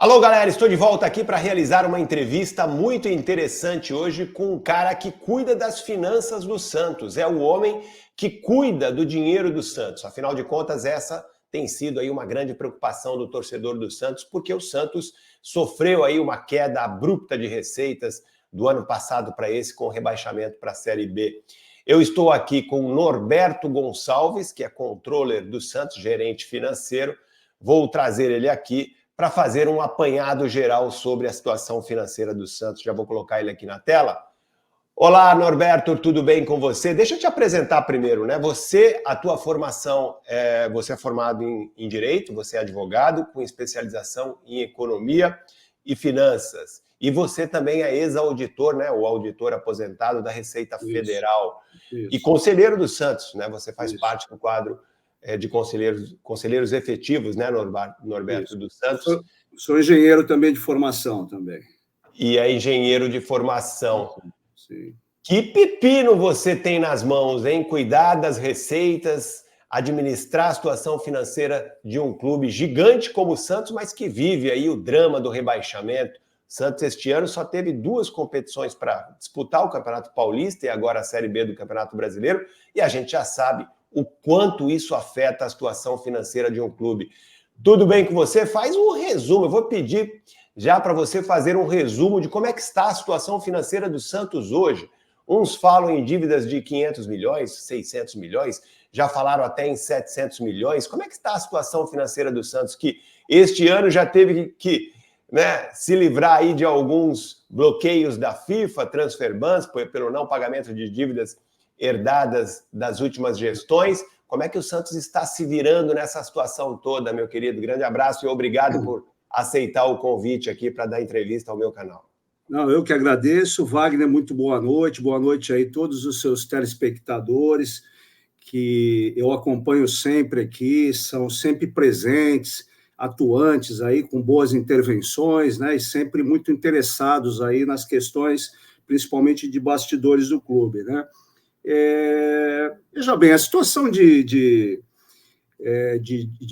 Alô, galera, estou de volta aqui para realizar uma entrevista muito interessante hoje com um cara que cuida das finanças do Santos. É o homem que cuida do dinheiro do Santos. Afinal de contas, essa tem sido aí uma grande preocupação do torcedor do Santos, porque o Santos sofreu aí uma queda abrupta de receitas do ano passado para esse, com o rebaixamento para a Série B. Eu estou aqui com o Norberto Gonçalves, que é controller do Santos, gerente financeiro. Vou trazer ele aqui para fazer um apanhado geral sobre a situação financeira do Santos. Já vou colocar ele aqui na tela. Olá, Norberto, tudo bem com você? Deixa eu te apresentar primeiro, né? A tua formação, você é formado em Direito, você é advogado com especialização em Economia e Finanças. E você também é ex-auditor, né? O auditor aposentado da Receita Federal. Isso. E conselheiro do Santos, né? Você faz parte do quadro de conselheiros efetivos, né, Norberto, dos Santos. Sou engenheiro também de formação também. E é engenheiro de formação. Sim. Que pepino você tem nas mãos, hein? Cuidar das receitas, administrar a situação financeira de um clube gigante como o Santos, mas que vive aí o drama do rebaixamento. Santos este ano só teve 2 competições para disputar o Campeonato Paulista e agora a Série B do Campeonato Brasileiro, e a gente já sabe o quanto isso afeta a situação financeira de um clube. Tudo bem com você? Faz um resumo. Eu vou pedir já para você fazer um resumo de como é que está a situação financeira do Santos hoje. Uns falam em dívidas de 500 milhões, 600 milhões, já falaram até em 700 milhões. Como é que está a situação financeira do Santos, que este ano já teve que se livrar aí de alguns bloqueios da FIFA, transfer bans, pelo não pagamento de dívidas herdadas das últimas gestões? Como é que o Santos está se virando nessa situação toda, meu querido? Grande abraço e obrigado por aceitar o convite aqui para dar entrevista ao meu canal. Não, eu que agradeço. Wagner, muito boa noite aí todos os seus telespectadores, que eu acompanho sempre aqui, são sempre presentes, atuantes aí, com boas intervenções, né, e sempre muito interessados aí nas questões, principalmente de bastidores do clube, né? Veja bem, a situação de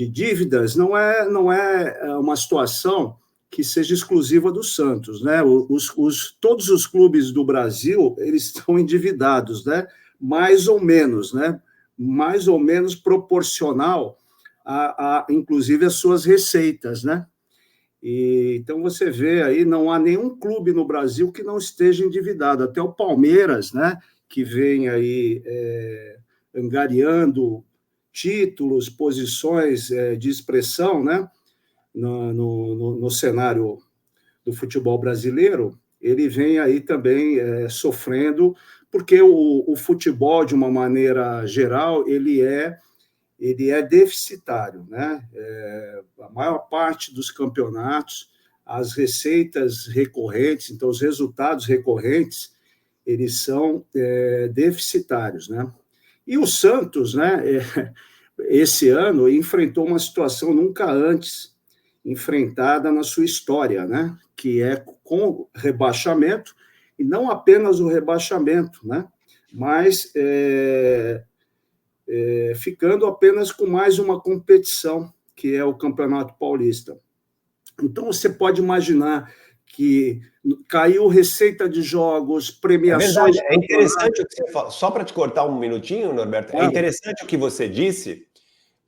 dívidas não é uma situação que seja exclusiva do Santos, né? Todos os clubes do Brasil, eles estão endividados, né? Mais ou menos, né? Mais ou menos proporcional inclusive, as suas receitas, né? Então, você vê aí, não há nenhum clube no Brasil que não esteja endividado, até o Palmeiras, né? Que vem aí angariando títulos, posições de expressão, né, no cenário do futebol brasileiro, ele vem aí também sofrendo, porque o futebol, de uma maneira geral, ele é deficitário, né? A maior parte dos campeonatos, as receitas recorrentes, então os resultados recorrentes, eles são deficitários, né? E o Santos, né, esse ano, enfrentou uma situação nunca antes enfrentada na sua história, né, que é com rebaixamento, e não apenas o rebaixamento, né, mas ficando apenas com mais uma competição, que é o Campeonato Paulista. Então, você pode imaginar que caiu receita de jogos, premiações... É interessante o que você fala. Só para te cortar um minutinho, Norberto, é interessante o que você disse,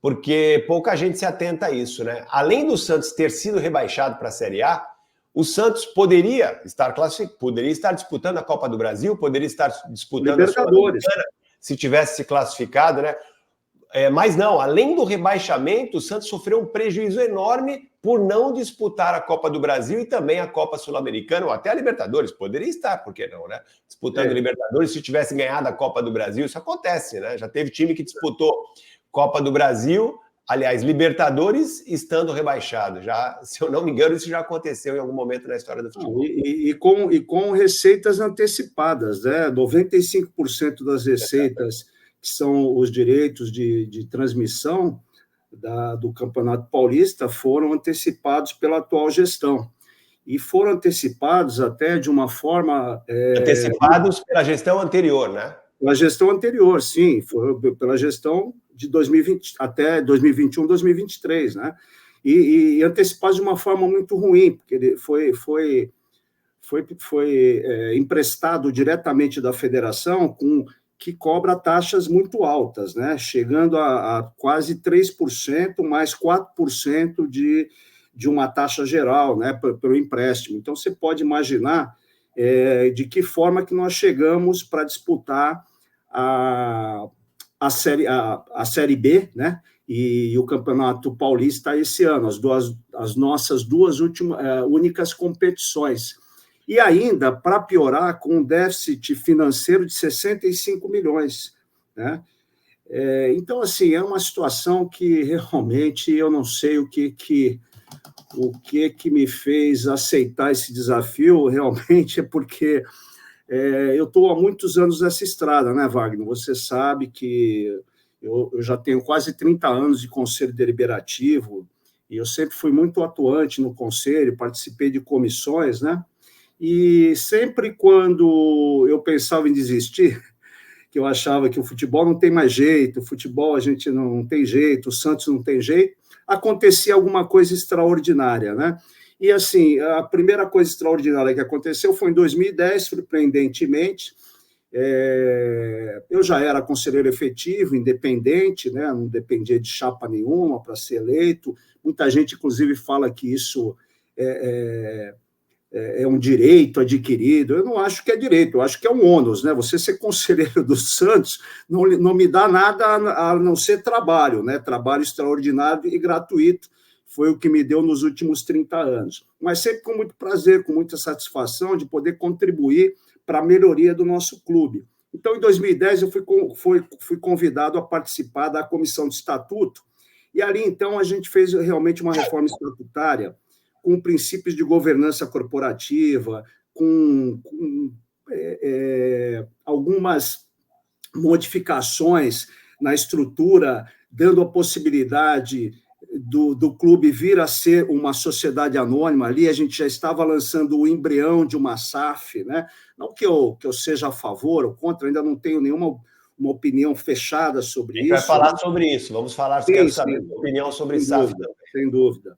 porque pouca gente se atenta a isso, né? Além do Santos ter sido rebaixado para a Série A, o Santos poderia estar disputando a Copa do Brasil, poderia estar disputando a Sul-Americana, se tivesse se classificado, né? Mas não, além do rebaixamento, o Santos sofreu um prejuízo enorme por não disputar a Copa do Brasil e também a Copa Sul-Americana, ou até a Libertadores. Poderia estar, por que não, né? Disputando Libertadores, se tivesse ganhado a Copa do Brasil, isso acontece, né? Já teve time que disputou Copa do Brasil, aliás, Libertadores, estando rebaixado. Já, se eu não me engano, isso já aconteceu em algum momento na história do futebol. E com receitas antecipadas, né? 95% das receitas, que são os direitos de transmissão do Campeonato Paulista, foram antecipados pela atual gestão. E foram antecipados até de uma forma... Antecipados pela gestão anterior, né? Pela gestão anterior, sim. Foi pela gestão de 2020, até 2021, 2023, né? e antecipados de uma forma muito ruim, porque ele foi emprestado diretamente da federação, que cobra taxas muito altas, né? Chegando a quase 3%, mais 4% de uma taxa geral, né? Pelo empréstimo. Então, você pode imaginar de que forma que nós chegamos para disputar a Série B, né? E o Campeonato Paulista esse ano, as nossas duas únicas competições. E ainda, para piorar, com um déficit financeiro de 65 milhões. Né? Então, assim, é uma situação que realmente eu não sei o que me fez aceitar esse desafio, realmente é porque eu estou há muitos anos nessa estrada, né, Wagner? Você sabe que eu já tenho quase 30 anos de conselho deliberativo, e eu sempre fui muito atuante no conselho, participei de comissões, né? E sempre quando eu pensava em desistir, que eu achava que o futebol não tem mais jeito, o futebol a gente não tem jeito, o Santos não tem jeito, acontecia alguma coisa extraordinária, né? E, assim, a primeira coisa extraordinária que aconteceu foi em 2010, surpreendentemente. Eu já era conselheiro efetivo, independente, né? Não dependia de chapa nenhuma para ser eleito. Muita gente, inclusive, fala que isso é um direito adquirido. Eu não acho que é direito, eu acho que é um ônus, né? Você ser conselheiro do Santos não me dá nada a não ser trabalho, né? Trabalho extraordinário e gratuito, foi o que me deu nos últimos 30 anos. Mas sempre com muito prazer, com muita satisfação de poder contribuir para a melhoria do nosso clube. Então, em 2010, eu fui convidado a participar da comissão de estatuto, e ali, então, a gente fez realmente uma reforma estatutária com princípios de governança corporativa, com algumas modificações na estrutura, dando a possibilidade do clube vir a ser uma sociedade anônima. Ali a gente já estava lançando o embrião de uma SAF, né? Não que eu seja a favor ou contra, ainda não tenho nenhuma uma opinião fechada sobre isso. A gente vai falar sobre isso, vamos falar, quero saber a sua opinião sobre SAF também. Sem dúvida.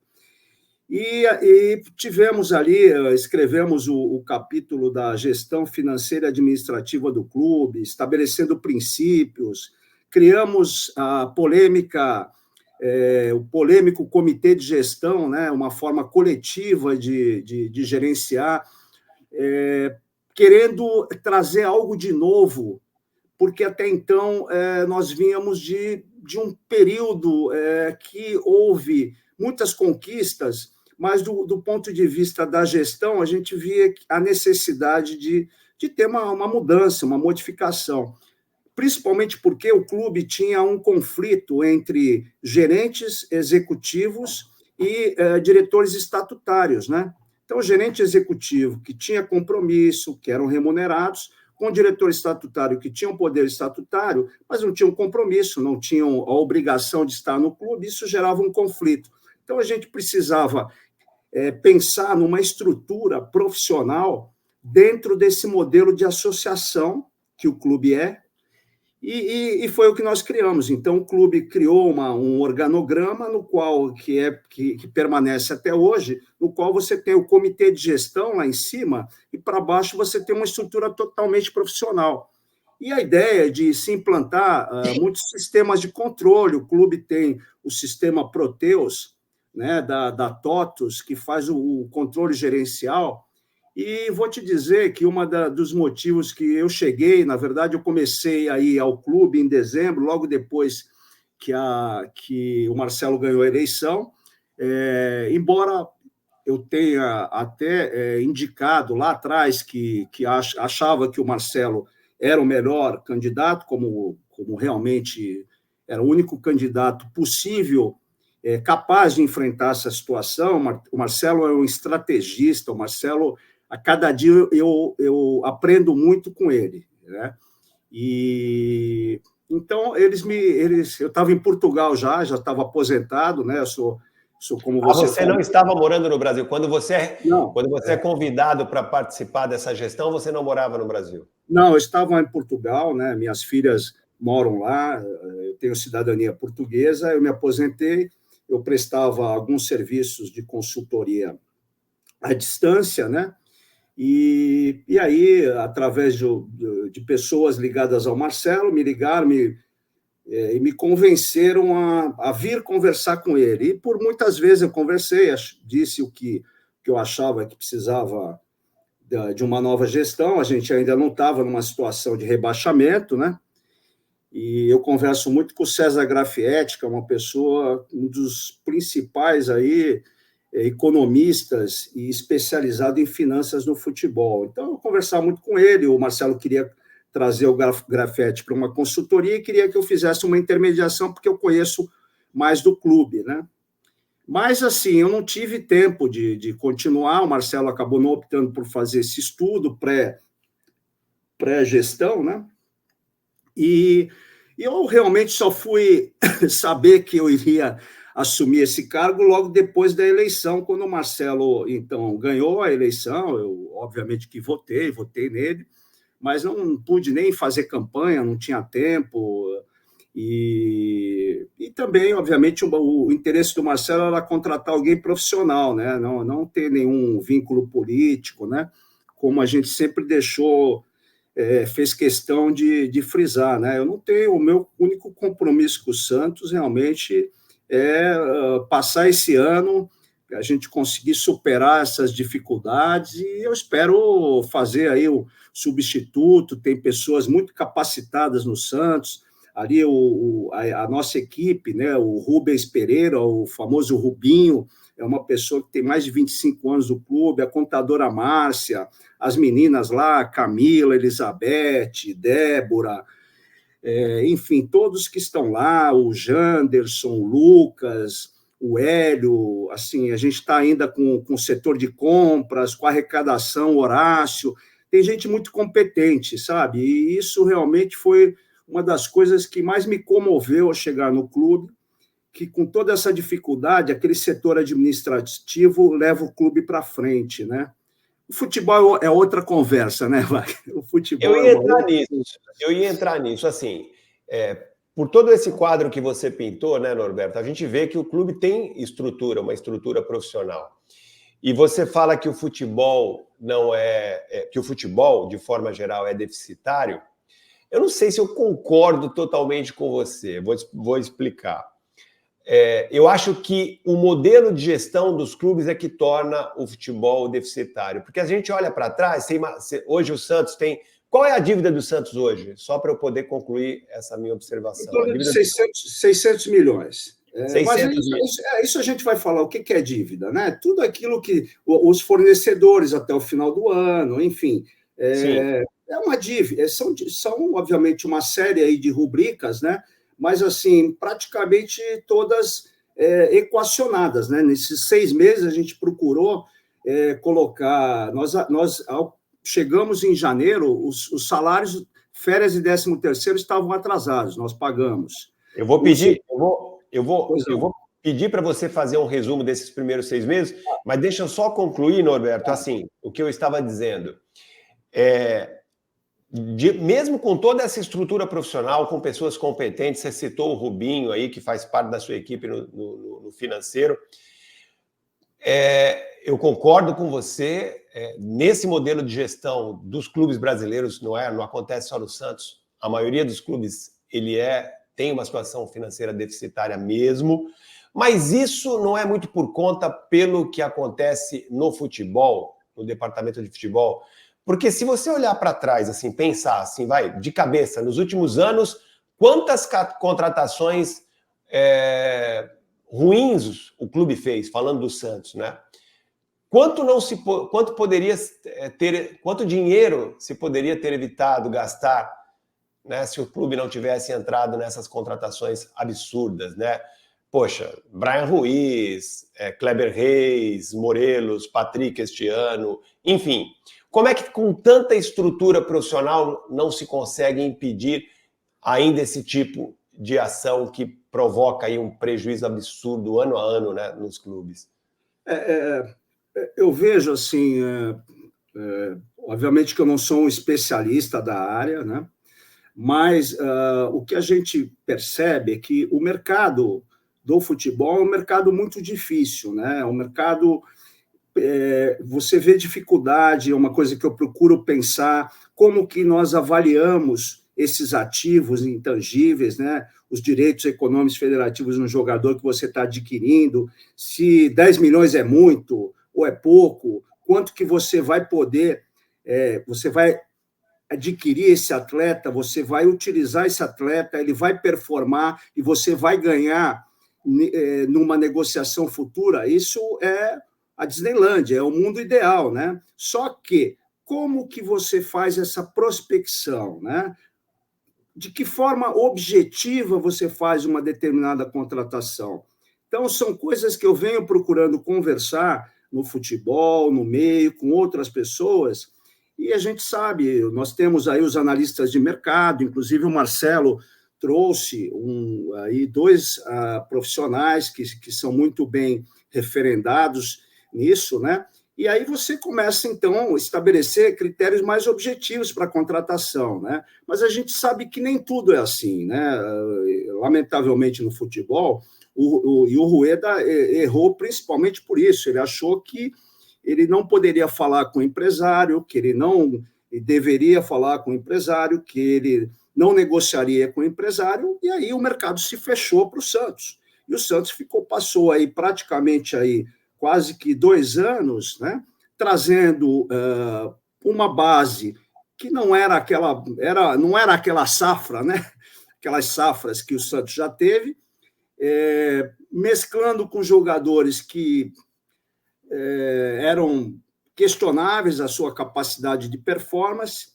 E tivemos ali, escrevemos o capítulo da gestão financeira e administrativa do clube, estabelecendo princípios, criamos a polêmica, o polêmico comitê de gestão, né, uma forma coletiva de gerenciar, querendo trazer algo de novo, porque até então nós vínhamos de um período que houve muitas conquistas, mas do ponto de vista da gestão, a gente via a necessidade de ter uma mudança, uma modificação, principalmente porque o clube tinha um conflito entre gerentes executivos e diretores estatutários, né? Então, o gerente executivo que tinha compromisso, que eram remunerados, com o diretor estatutário que tinha um poder estatutário, mas não tinham compromisso, não tinham a obrigação de estar no clube, isso gerava um conflito. Então, a gente precisava pensar numa estrutura profissional dentro desse modelo de associação que o clube e foi o que nós criamos. Então, o clube criou um organograma no qual que permanece até hoje, no qual você tem o comitê de gestão lá em cima e para baixo você tem uma estrutura totalmente profissional. E a ideia de se implantar muitos sistemas de controle. O clube tem o sistema Proteus, né, da TOTUS, que faz o controle gerencial. E vou te dizer que dos motivos que eu cheguei, na verdade, eu comecei a ir ao clube em dezembro, logo depois que o Marcelo ganhou a eleição, embora eu tenha até indicado lá atrás que achava que o Marcelo era o melhor candidato, como realmente era o único candidato possível capaz de enfrentar essa situação. O Marcelo é um estrategista, o Marcelo, a cada dia eu aprendo muito com ele, né? E então eu estava em Portugal já estava aposentado, né? Eu sou como você. Você não estava morando no Brasil quando você é convidado para participar dessa gestão, você não morava no Brasil? Não, eu estava em Portugal, né? Minhas filhas moram lá, eu tenho cidadania portuguesa, eu me aposentei. eu prestava alguns serviços de consultoria à distância, né? E aí, através de pessoas ligadas ao Marcelo, me ligaram e me convenceram a vir conversar com ele. E por muitas vezes eu conversei, disse o que eu achava que precisava de uma nova gestão. A gente ainda não estava numa situação de rebaixamento, né? E eu converso muito com o César Grafietti, que é uma pessoa, um dos principais aí, economistas e especializado em finanças no futebol. Então, eu conversava muito com ele, o Marcelo queria trazer o Grafietti para uma consultoria e queria que eu fizesse uma intermediação, porque eu conheço mais do clube, né? Mas, assim, eu não tive tempo de continuar, o Marcelo acabou não optando por fazer esse estudo pré-gestão, né? E eu realmente só fui saber que eu iria assumir esse cargo logo depois da eleição, quando o Marcelo, então, ganhou a eleição. Eu, obviamente, que votei nele, mas não pude nem fazer campanha, não tinha tempo. E também, obviamente, o interesse do Marcelo era contratar alguém profissional, né? Não ter nenhum vínculo político, né? Como a gente sempre deixou, fez questão de frisar, né? Eu não tenho, o meu único compromisso com o Santos realmente é passar esse ano, a gente conseguir superar essas dificuldades, e eu espero fazer aí o substituto. Tem pessoas muito capacitadas no Santos, ali a nossa equipe, né? O Rubens Pereira, o famoso Rubinho, é uma pessoa que tem mais de 25 anos do clube, a contadora Márcia, as meninas lá, Camila, Elizabeth, Débora, enfim, todos que estão lá, o Janderson, o Lucas, o Hélio, assim, a gente está ainda com o setor de compras, com a arrecadação, o Horácio, tem gente muito competente, sabe? E isso realmente foi uma das coisas que mais me comoveu ao chegar no clube, que com toda essa dificuldade, aquele setor administrativo leva o clube para frente, né? O futebol é outra conversa, né, Wagner? O futebol Eu ia entrar nisso, assim, por todo esse quadro que você pintou, né, Norberto, a gente vê que o clube tem estrutura, uma estrutura profissional. E você fala que o futebol não que o futebol, de forma geral, é deficitário. Eu não sei se eu concordo totalmente com você, vou explicar. Eu acho que o modelo de gestão dos clubes é que torna o futebol deficitário, porque a gente olha para trás, hoje o Santos tem... Qual é a dívida do Santos hoje? Só para eu poder concluir essa minha observação. Em torno de 600 milhões. 600 mas isso a gente vai falar, o que é dívida, né? Tudo aquilo que os fornecedores até o final do ano, enfim, é uma dívida. São, obviamente, uma série aí de rubricas, né? Mas, assim, praticamente todas equacionadas, né? Nesses 6 meses, a gente procurou colocar... Nós chegamos em janeiro, os salários, férias e 13º estavam atrasados, nós pagamos. Eu vou pedir para você fazer um resumo desses primeiros 6 meses, mas deixa eu só concluir, Norberto, assim, o que eu estava dizendo. Mesmo com toda essa estrutura profissional, com pessoas competentes, você citou o Rubinho aí, que faz parte da sua equipe no financeiro, eu concordo com você, nesse modelo de gestão dos clubes brasileiros, não acontece só no Santos, a maioria dos clubes tem uma situação financeira deficitária mesmo, mas isso não é muito por conta pelo que acontece no futebol, no departamento de futebol, porque se você olhar para trás, assim, pensar assim, de cabeça, nos últimos anos, quantas contratações ruins o clube fez, falando do Santos, né? Quanto dinheiro se poderia ter evitado gastar, né, se o clube não tivesse entrado nessas contratações absurdas, né? Poxa, Brian Ruiz, Kleber Reis, Morelos, Patrick este ano, enfim. Como é que com tanta estrutura profissional não se consegue impedir ainda esse tipo de ação que provoca aí um prejuízo absurdo ano a ano, né, nos clubes? Eu vejo assim, obviamente que eu não sou um especialista da área, né? Mas o que a gente percebe é que o mercado do futebol é um mercado muito difícil, né? É um mercado... você vê dificuldade, é uma coisa que eu procuro pensar, como que nós avaliamos esses ativos intangíveis, né? Os direitos econômicos federativos no jogador que você está adquirindo, se 10 milhões é muito ou é pouco, quanto que você vai poder, você vai adquirir esse atleta, você vai utilizar esse atleta, ele vai performar e você vai ganhar numa negociação futura. Isso é a Disneylândia, é o mundo ideal, né? Só que como que você faz essa prospecção, né? De que forma objetiva você faz uma determinada contratação? Então, são coisas que eu venho procurando conversar no futebol, no meio, com outras pessoas, e a gente sabe, nós temos aí os analistas de mercado, inclusive o Marcelo trouxe aí dois profissionais que são muito bem referendados nisso, né? E aí você começa, então, a estabelecer critérios mais objetivos para a contratação, né? Mas a gente sabe que nem tudo é assim, né? Lamentavelmente, no futebol, o Rueda errou principalmente por isso. Ele achou que ele não poderia falar com o empresário, que ele não deveria falar com o empresário, que ele não negociaria com o empresário, e aí o mercado se fechou para o Santos. E o Santos passou aí praticamente aí quase que 2 anos, né, trazendo uma base que não era aquela safra, né, aquelas safras que o Santos já teve, mesclando com jogadores que eram questionáveis a sua capacidade de performance,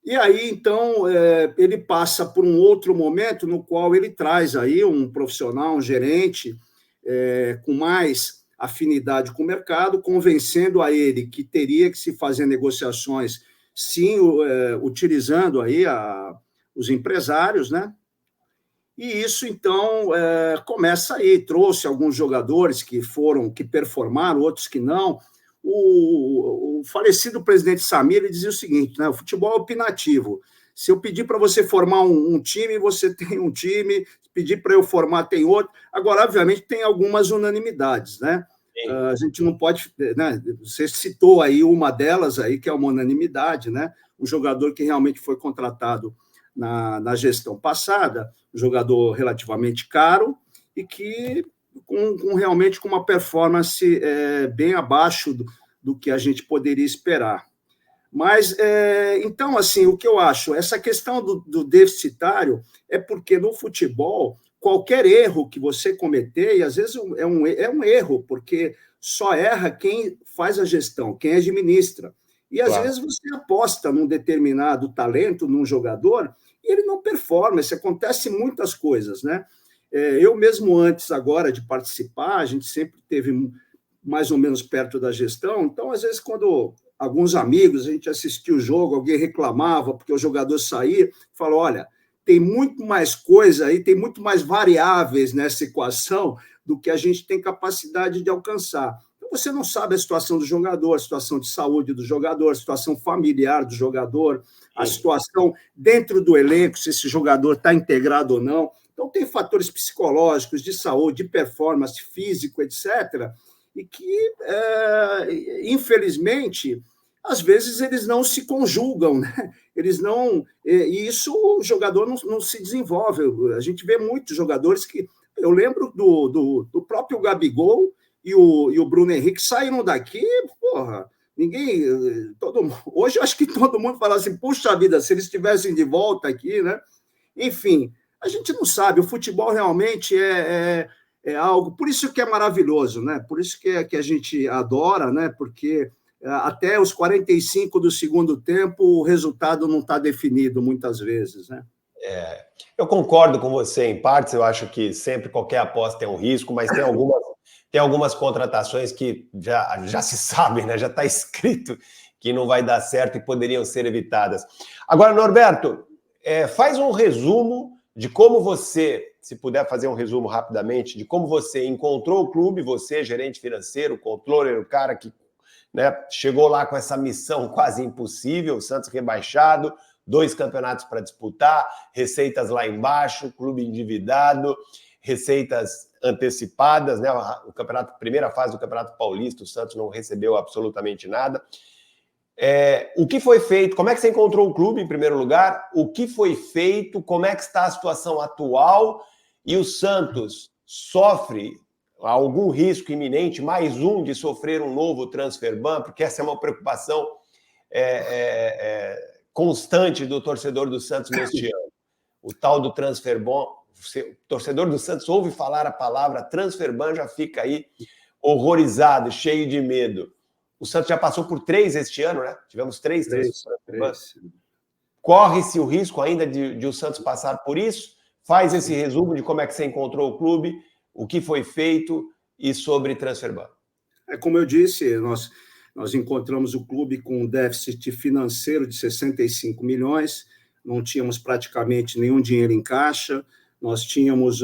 e aí, então, ele passa por um outro momento no qual ele traz aí um profissional, um gerente, com mais afinidade com o mercado, convencendo a ele que teria que se fazer negociações, sim, utilizando aí os empresários, né? E isso, então, começa aí. Trouxe alguns jogadores que performaram, outros que não. O falecido presidente Samir, ele dizia o seguinte, né? O futebol é opinativo. Se eu pedir para você formar um time, você tem um time. Se pedir para eu formar, tem outro. Agora, obviamente, tem algumas unanimidades, né? A gente não pode... Né? Você citou aí uma delas, aí, que é uma unanimidade, né? Um jogador que realmente foi contratado na gestão passada, um jogador relativamente caro e que realmente com uma performance bem abaixo do que a gente poderia esperar. Mas, então, assim, o que eu acho, essa questão do deficitário é porque no futebol, qualquer erro que você cometer, e às vezes é um erro, porque só erra quem faz a gestão, quem administra. E às vezes você aposta num determinado talento, num jogador, e ele não performa, isso acontece muitas coisas, né? Eu mesmo antes agora de participar, a gente sempre teve mais ou menos perto da gestão, então às vezes quando alguns amigos, a gente assistia o jogo, alguém reclamava porque o jogador saía, falou, olha, tem muito mais coisa aí, tem muito mais variáveis nessa equação do que a gente tem capacidade de alcançar. Você não sabe a situação do jogador, a situação de saúde do jogador, a situação familiar do jogador, a situação dentro do elenco, se esse jogador está integrado ou não. Então, tem fatores psicológicos, de saúde, de performance, físico, etc., e que, infelizmente, às vezes eles não se conjugam, né? Eles não... E isso o jogador não se desenvolve. A gente vê muitos jogadores que... Eu lembro do próprio Gabigol, e o Bruno Henrique saíram daqui, porra, ninguém... Hoje eu acho que todo mundo fala assim, puxa vida, se eles estivessem de volta aqui, né? Enfim, a gente não sabe, o futebol realmente é algo... Por isso que é maravilhoso, né? Por isso que a gente adora, né? Porque até os 45 do segundo tempo o resultado não está definido muitas vezes, né? Eu concordo com você em partes, eu acho que sempre qualquer aposta tem um risco, mas tem algumas contratações que já se sabem, né? Já está escrito que não vai dar certo e poderiam ser evitadas. Agora, Norberto, faz um resumo de como você, se puder fazer um resumo rapidamente, de como você encontrou o clube, você, gerente financeiro, controller, o cara que, né, chegou lá com essa missão quase impossível, o Santos rebaixado, 2 campeonatos para disputar, receitas lá embaixo, clube endividado. receitas antecipadas, né? O campeonato, primeira fase do Campeonato Paulista, o Santos não recebeu absolutamente nada. O que foi feito? Como é que você encontrou o clube, em primeiro lugar? O que foi feito? Como é que está a situação atual? E o Santos sofre algum risco iminente, mais um, de sofrer um novo transfer ban? Porque essa é uma preocupação constante do torcedor do Santos neste ano. O tal do transfer ban, o torcedor do Santos ouve falar a palavra transfer ban, já fica aí horrorizado, cheio de medo. O Santos já passou por 3 este ano, né? Tivemos 3 transfer bans. Corre-se o risco ainda de o Santos passar por isso? Faz esse resumo de como é que você encontrou o clube, o que foi feito e sobre transfer ban. Como eu disse, nós encontramos o clube com um déficit financeiro de 65 milhões, não tínhamos praticamente nenhum dinheiro em caixa, nós tínhamos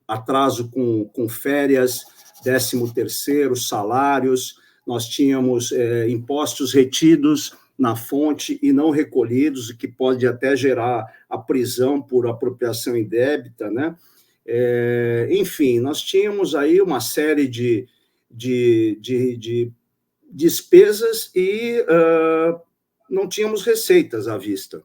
atraso com férias, 13º, salários, nós tínhamos impostos retidos na fonte e não recolhidos, o que pode até gerar a prisão por apropriação indébita, né? Enfim, nós tínhamos aí uma série de despesas e não tínhamos receitas à vista.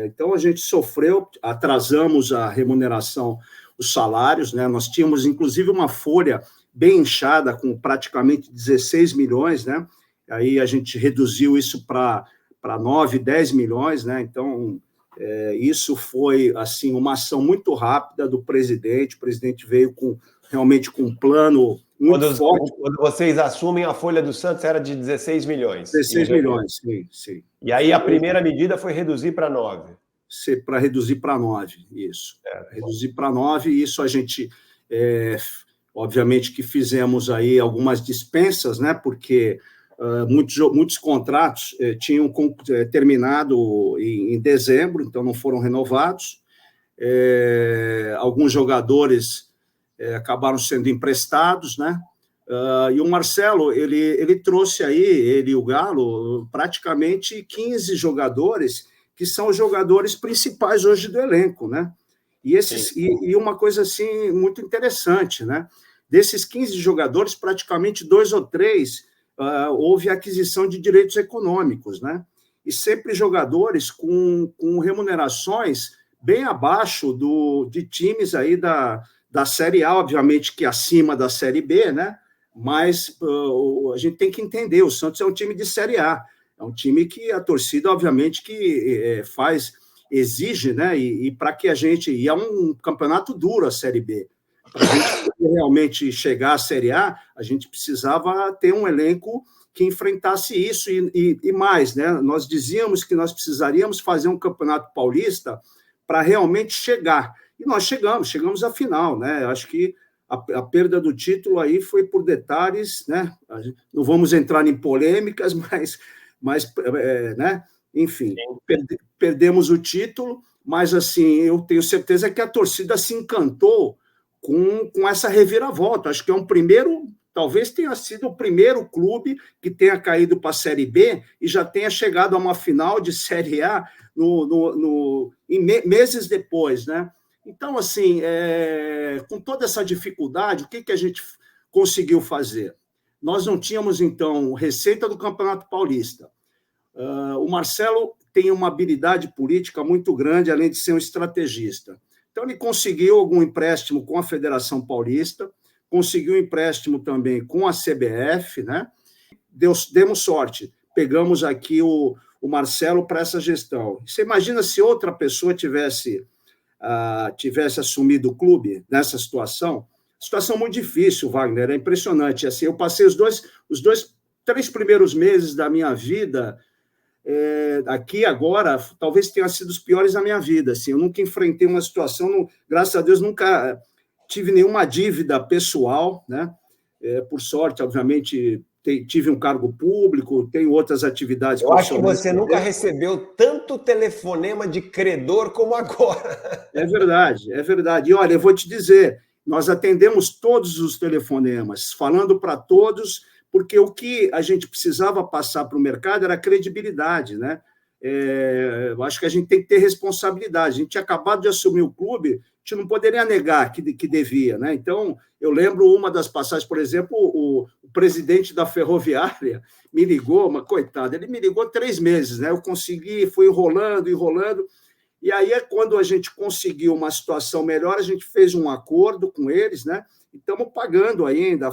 Então, a gente sofreu, atrasamos a remuneração, os salários, né? Nós tínhamos, inclusive, uma folha bem inchada, com praticamente 16 milhões, né? Aí a gente reduziu isso para 9, 10 milhões, né? Então, isso foi, assim, uma ação muito rápida do presidente. O presidente veio realmente com um plano muito forte. Quando vocês assumem, a folha do Santos era de 16 milhões. 16 milhões, sim. E aí a primeira medida foi reduzir para 9. Para reduzir para 9, isso. Reduzir para 9, e isso a gente, obviamente que fizemos aí algumas dispensas, né, porque muitos contratos tinham terminado em dezembro, então não foram renovados. Alguns jogadores acabaram sendo emprestados, né? E o Marcelo, ele trouxe aí, ele e o Galo, praticamente 15 jogadores que são os jogadores principais hoje do elenco, né? E uma coisa assim muito interessante, né? Desses 15 jogadores, praticamente 2 ou 3 houve aquisição de direitos econômicos, né? E sempre jogadores com remunerações bem abaixo de times aí da Série A, obviamente que acima da Série B, né? Mas a gente tem que entender, o Santos é um time de Série A, é um time que a torcida, obviamente, que exige, né? E para que a gente... E é um campeonato duro a Série B. Para a gente realmente chegar à Série A, a gente precisava ter um elenco que enfrentasse isso e mais, né? Nós dizíamos que nós precisaríamos fazer um campeonato paulista para realmente chegar. E nós chegamos à final, né? Acho que a perda do título aí foi por detalhes, né? Não vamos entrar em polêmicas, mas né? Enfim, perdemos o título, mas assim, eu tenho certeza que a torcida se encantou com essa reviravolta. Acho que é talvez tenha sido o primeiro clube que tenha caído para a Série B e já tenha chegado a uma final de Série A meses depois, né? Então, assim, com toda essa dificuldade, o que a gente conseguiu fazer? Nós não tínhamos, então, receita do Campeonato Paulista. O Marcelo tem uma habilidade política muito grande, além de ser um estrategista. Então, ele conseguiu algum empréstimo com a Federação Paulista, conseguiu um empréstimo também com a CBF, né? Demos sorte, pegamos aqui o Marcelo para essa gestão. Você imagina se outra pessoa tivesse assumido o clube nessa situação? Situação muito difícil, Wagner, é impressionante. Assim, eu passei os 3 primeiros meses da minha vida aqui agora, talvez tenham sido os piores da minha vida. Assim, eu nunca enfrentei uma situação, graças a Deus, nunca tive nenhuma dívida pessoal, né? Por sorte, obviamente, tive um cargo público, tenho outras atividades. Eu acho que você nunca recebeu tanto telefonema de credor como agora. É verdade. E olha, eu vou te dizer, nós atendemos todos os telefonemas, falando para todos, porque o que a gente precisava passar para o mercado era credibilidade, né? acho que a gente tem que ter responsabilidade. A gente tinha acabado de assumir o clube, a gente não poderia negar que devia, né? Então, eu lembro uma das passagens, por exemplo, o presidente da Ferroviária me ligou, mas coitado, ele me ligou 3 meses, né? Eu consegui, fui enrolando, e aí é quando a gente conseguiu uma situação melhor, a gente fez um acordo com eles, né? E estamos pagando ainda,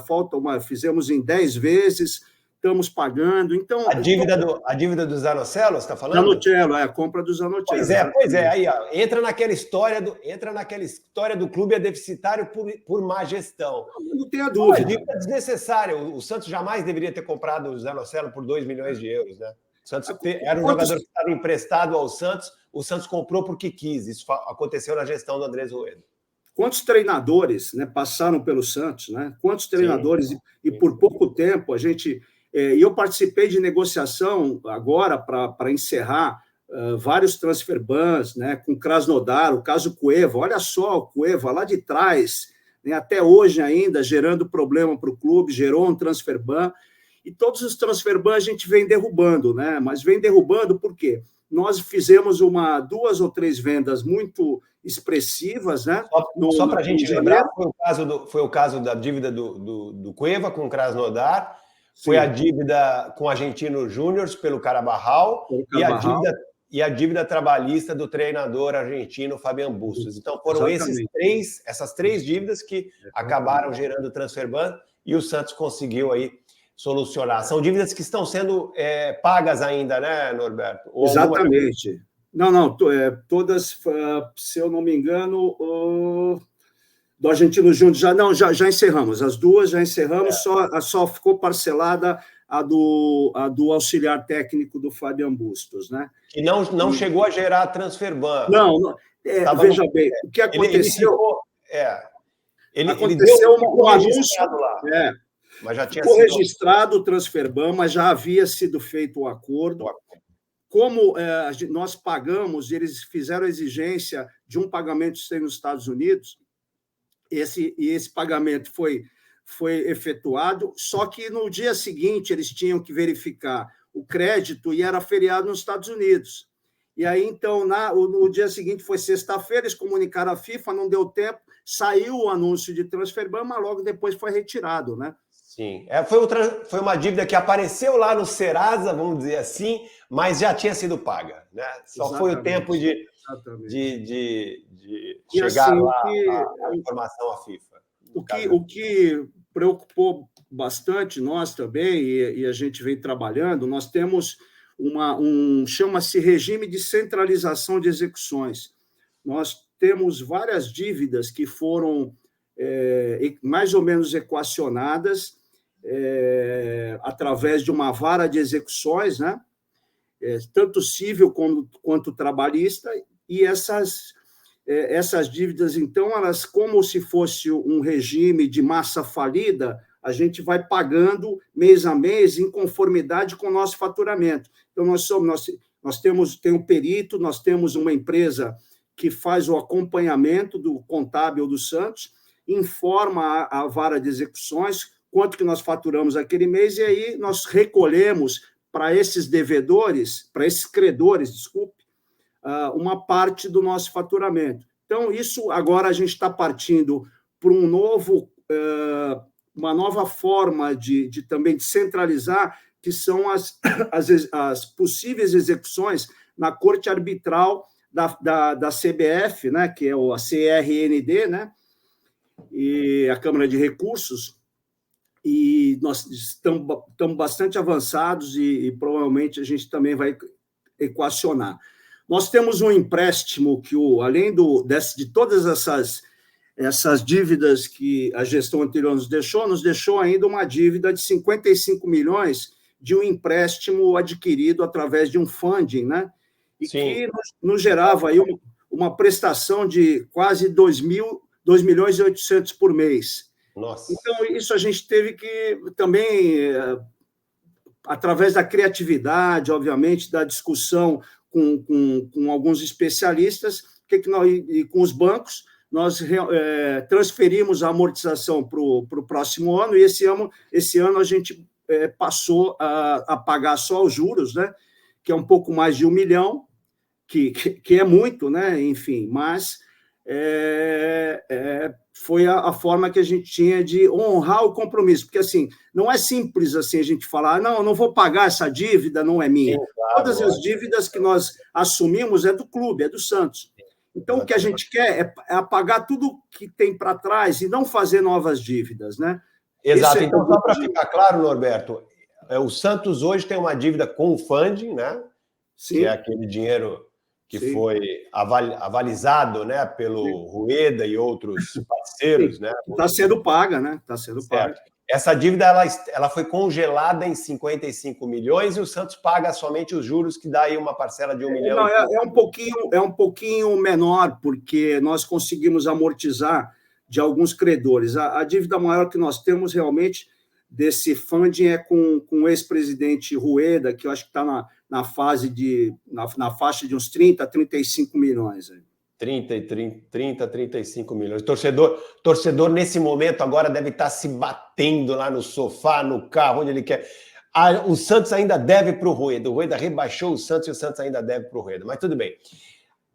fizemos em 10 vezes, estamos pagando. Então, a dívida do Zanocelo, você está falando? Zanocelo, a compra do Zanocelo. Pois é, aí ó, entra naquela história do clube é deficitário por má gestão. Não tenha dúvida. Uma dívida desnecessária. O Santos jamais deveria ter comprado o Zanocelo por 2 milhões de euros, né? O Santos era um jogador que estava emprestado ao Santos, o Santos comprou porque quis. Isso aconteceu na gestão do Andrés Rueda. Quantos treinadores, né, passaram pelo Santos, né? Quantos treinadores, sim. Por pouco tempo a gente... E eu participei de negociação agora para encerrar vários transfer bans, né, com Krasnodar, o caso Cueva. Olha só, o Cueva lá de trás, né, até hoje ainda gerando problema para o clube, gerou um transfer ban. E todos os transfer bans a gente vem derrubando, né? Mas vem derrubando por quê? Nós fizemos 2 ou 3 vendas muito expressivas, né? Só para a gente lembrar, foi o caso da dívida do Cueva com o Krasnodar, foi a dívida com o Argentino Júnior pelo Carabarral e a dívida trabalhista do treinador argentino Fabián Bustos. Então foram essas 3 dívidas que acabaram gerando transfer ban e o Santos conseguiu aí solucionar. São dívidas que estão sendo pagas ainda, né, Norberto? Ou exatamente. Não, todas, se eu não me engano, do Argentino Júnior já encerramos. As 2 já encerramos, só ficou parcelada a do auxiliar técnico do Fabián Bustos, né? Que não chegou a gerar transfer ban. Não, veja bem, o que aconteceu... Ele deu um anúncio lá. Mas já tinha ficou registrado o transfer ban, mas já havia sido feito o acordo. Como nós pagamos, eles fizeram a exigência de um pagamento nos Estados Unidos, esse pagamento foi efetuado, só que no dia seguinte eles tinham que verificar o crédito e era feriado nos Estados Unidos. E aí, então, no dia seguinte, foi sexta-feira, eles comunicaram à FIFA, não deu tempo, saiu o anúncio de transfer ban, mas logo depois foi retirado, né? Sim, foi uma dívida que apareceu lá no Serasa, vamos dizer assim, mas já tinha sido paga, né? Só foi o tempo de chegar assim, lá a informação à FIFA. O que preocupou bastante nós também, e a gente vem trabalhando, nós temos chama-se regime de centralização de execuções. Nós temos várias dívidas que foram mais ou menos equacionadas através de uma vara de execuções, né? Tanto civil quanto trabalhista, e essas dívidas, então, elas, como se fosse um regime de massa falida, a gente vai pagando mês a mês em conformidade com o nosso faturamento. Então, nós temos um perito, nós temos uma empresa que faz o acompanhamento do contábil do Santos, informa a vara de execuções quanto que nós faturamos aquele mês, e aí nós recolhemos para esses devedores, para esses credores, desculpe, uma parte do nosso faturamento. Então, isso agora a gente está partindo para uma nova forma também de centralizar, que são as possíveis execuções na Corte Arbitral da CBF, né, que é a CRND, né, e a Câmara de Recursos, e nós estamos bastante avançados e provavelmente a gente também vai equacionar. Nós temos um empréstimo que, além de todas essas dívidas que a gestão anterior nos deixou ainda uma dívida de 55 milhões de um empréstimo adquirido através de um funding, né? E sim, que nos gerava aí uma prestação de quase 2 milhões e 800 por mês. Nossa. Então, isso a gente teve que também, através da criatividade, obviamente, da discussão com alguns especialistas, e com os bancos, nós transferimos a amortização para o próximo ano, e esse ano a gente passou a pagar só os juros, né? que é um pouco mais de 1 milhão, que é muito, né? Enfim, mas foi a forma que a gente tinha de honrar o compromisso, porque assim, não é simples assim a gente falar, não, eu não vou pagar essa dívida, não é minha. Sim, claro, Todas as dívidas que nós assumimos é do clube, é do Santos. Então, o que a gente quer é apagar tudo que tem para trás e não fazer novas dívidas, né? Exato. Então, só para ficar claro, Norberto, o Santos hoje tem uma dívida com o funding, né? Sim. Que é aquele dinheiro que Sim. foi avalizado, né, pelo Sim. Rueda e outros parceiros. Sim. Né? Está sendo paga, né? Está sendo paga. Essa dívida ela foi congelada em 55 milhões e o Santos paga somente os juros, que dá aí uma parcela de 1 milhão. Não, é um pouquinho menor, porque nós conseguimos amortizar de alguns credores. A dívida maior que nós temos realmente desse funding é com o ex-presidente Rueda, que eu acho que está na faixa de uns 30, 35 milhões. 35 milhões. Torcedor, nesse momento, agora deve estar se batendo lá no sofá, no carro, onde ele quer. O Santos ainda deve para o Rueda. O Rueda rebaixou o Santos e o Santos ainda deve para o Rueda. Mas tudo bem.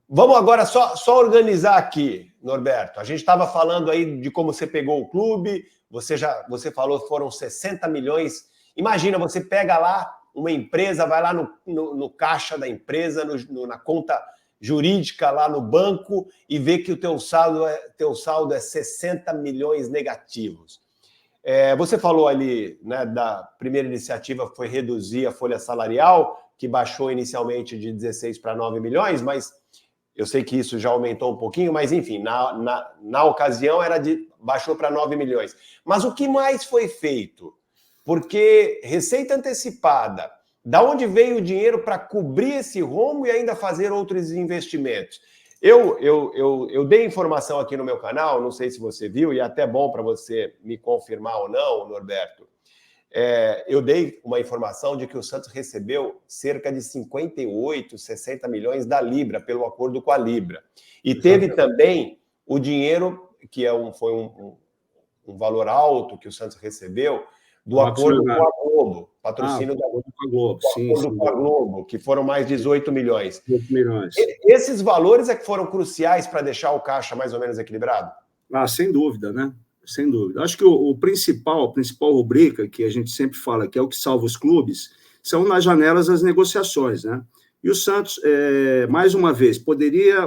Vamos agora só organizar aqui, Norberto. A gente estava falando aí de como você pegou o clube, você falou que foram 60 milhões. Imagina, você pega lá uma empresa, vai lá no caixa da empresa, na conta jurídica lá no banco e vê que o teu saldo é 60 milhões negativos. Você falou ali, né, da primeira iniciativa foi reduzir a folha salarial, que baixou inicialmente de 16 para 9 milhões, mas eu sei que isso já aumentou um pouquinho, mas enfim, na ocasião baixou para 9 milhões. Mas o que mais foi feito? Porque receita antecipada, da onde veio o dinheiro para cobrir esse rombo e ainda fazer outros investimentos? Eu dei informação aqui no meu canal, não sei se você viu, e é até bom para você me confirmar ou não, Norberto. Eu dei uma informação de que o Santos recebeu cerca de 58, 60 milhões da Libra, pelo acordo com a Libra. E teve também o dinheiro, que foi um valor alto que o Santos recebeu, do acordo com a Globo, patrocínio da Globo, com a Globo, que foram mais 18 milhões. 18 milhões. Esses valores é que foram cruciais para deixar o caixa mais ou menos equilibrado? Sem dúvida, né? Sem dúvida. Acho que a principal rubrica, que a gente sempre fala, que é o que salva os clubes, são nas janelas as negociações, né? E o Santos, mais uma vez,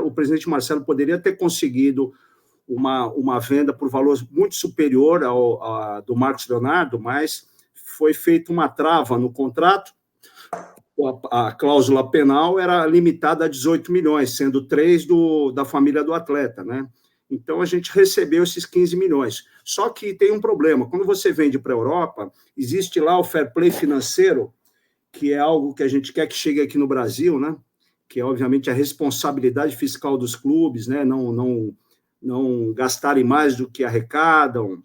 o presidente Marcelo poderia ter conseguido uma venda por valor muito superior ao do Marcos Leonardo, mas foi feita uma trava no contrato, a cláusula penal era limitada a 18 milhões, sendo 3 da família do atleta, né? Então, a gente recebeu esses 15 milhões. Só que tem um problema, quando você vende para a Europa, existe lá o fair play financeiro, que é algo que a gente quer que chegue aqui no Brasil, né? Que é, obviamente, a responsabilidade fiscal dos clubes, né? Não gastarem mais do que arrecadam.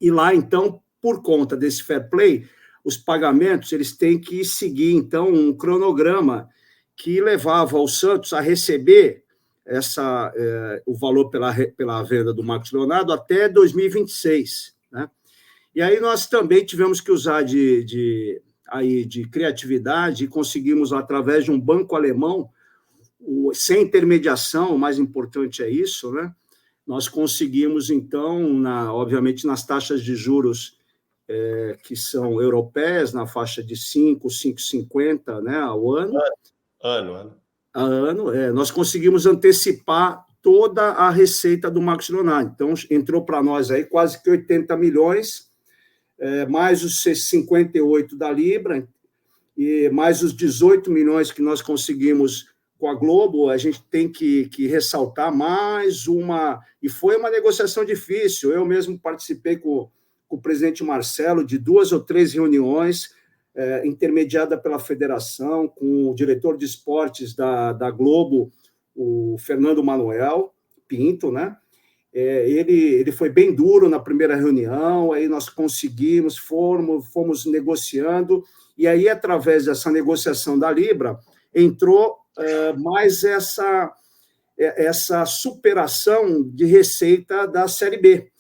E lá, então, por conta desse fair play, os pagamentos eles têm que seguir, então, um cronograma que levava o Santos a receber o valor pela venda do Marcos Leonardo até 2026. Né? E aí nós também tivemos que usar de criatividade e conseguimos, através de um banco alemão, sem intermediação, o mais importante é isso, né? Nós conseguimos, então, obviamente, nas taxas de juros que são europeias, na faixa de 5,50, né, ao ano. Nós conseguimos antecipar toda a receita do Marcos Leonardo. Então, entrou para nós aí quase que 80 milhões, mais os 58 da Libra, e mais os 18 milhões que nós conseguimos com a Globo. A gente tem que ressaltar mais uma... E foi uma negociação difícil. Eu mesmo participei com o presidente Marcelo de 2 ou 3 reuniões, intermediada pela federação, com o diretor de esportes da Globo, o Fernando Manuel Pinto, né? Ele foi bem duro na primeira reunião, aí nós conseguimos, fomos negociando, e aí, através dessa negociação da Libra, entrou mais essa superação de receita da Série B.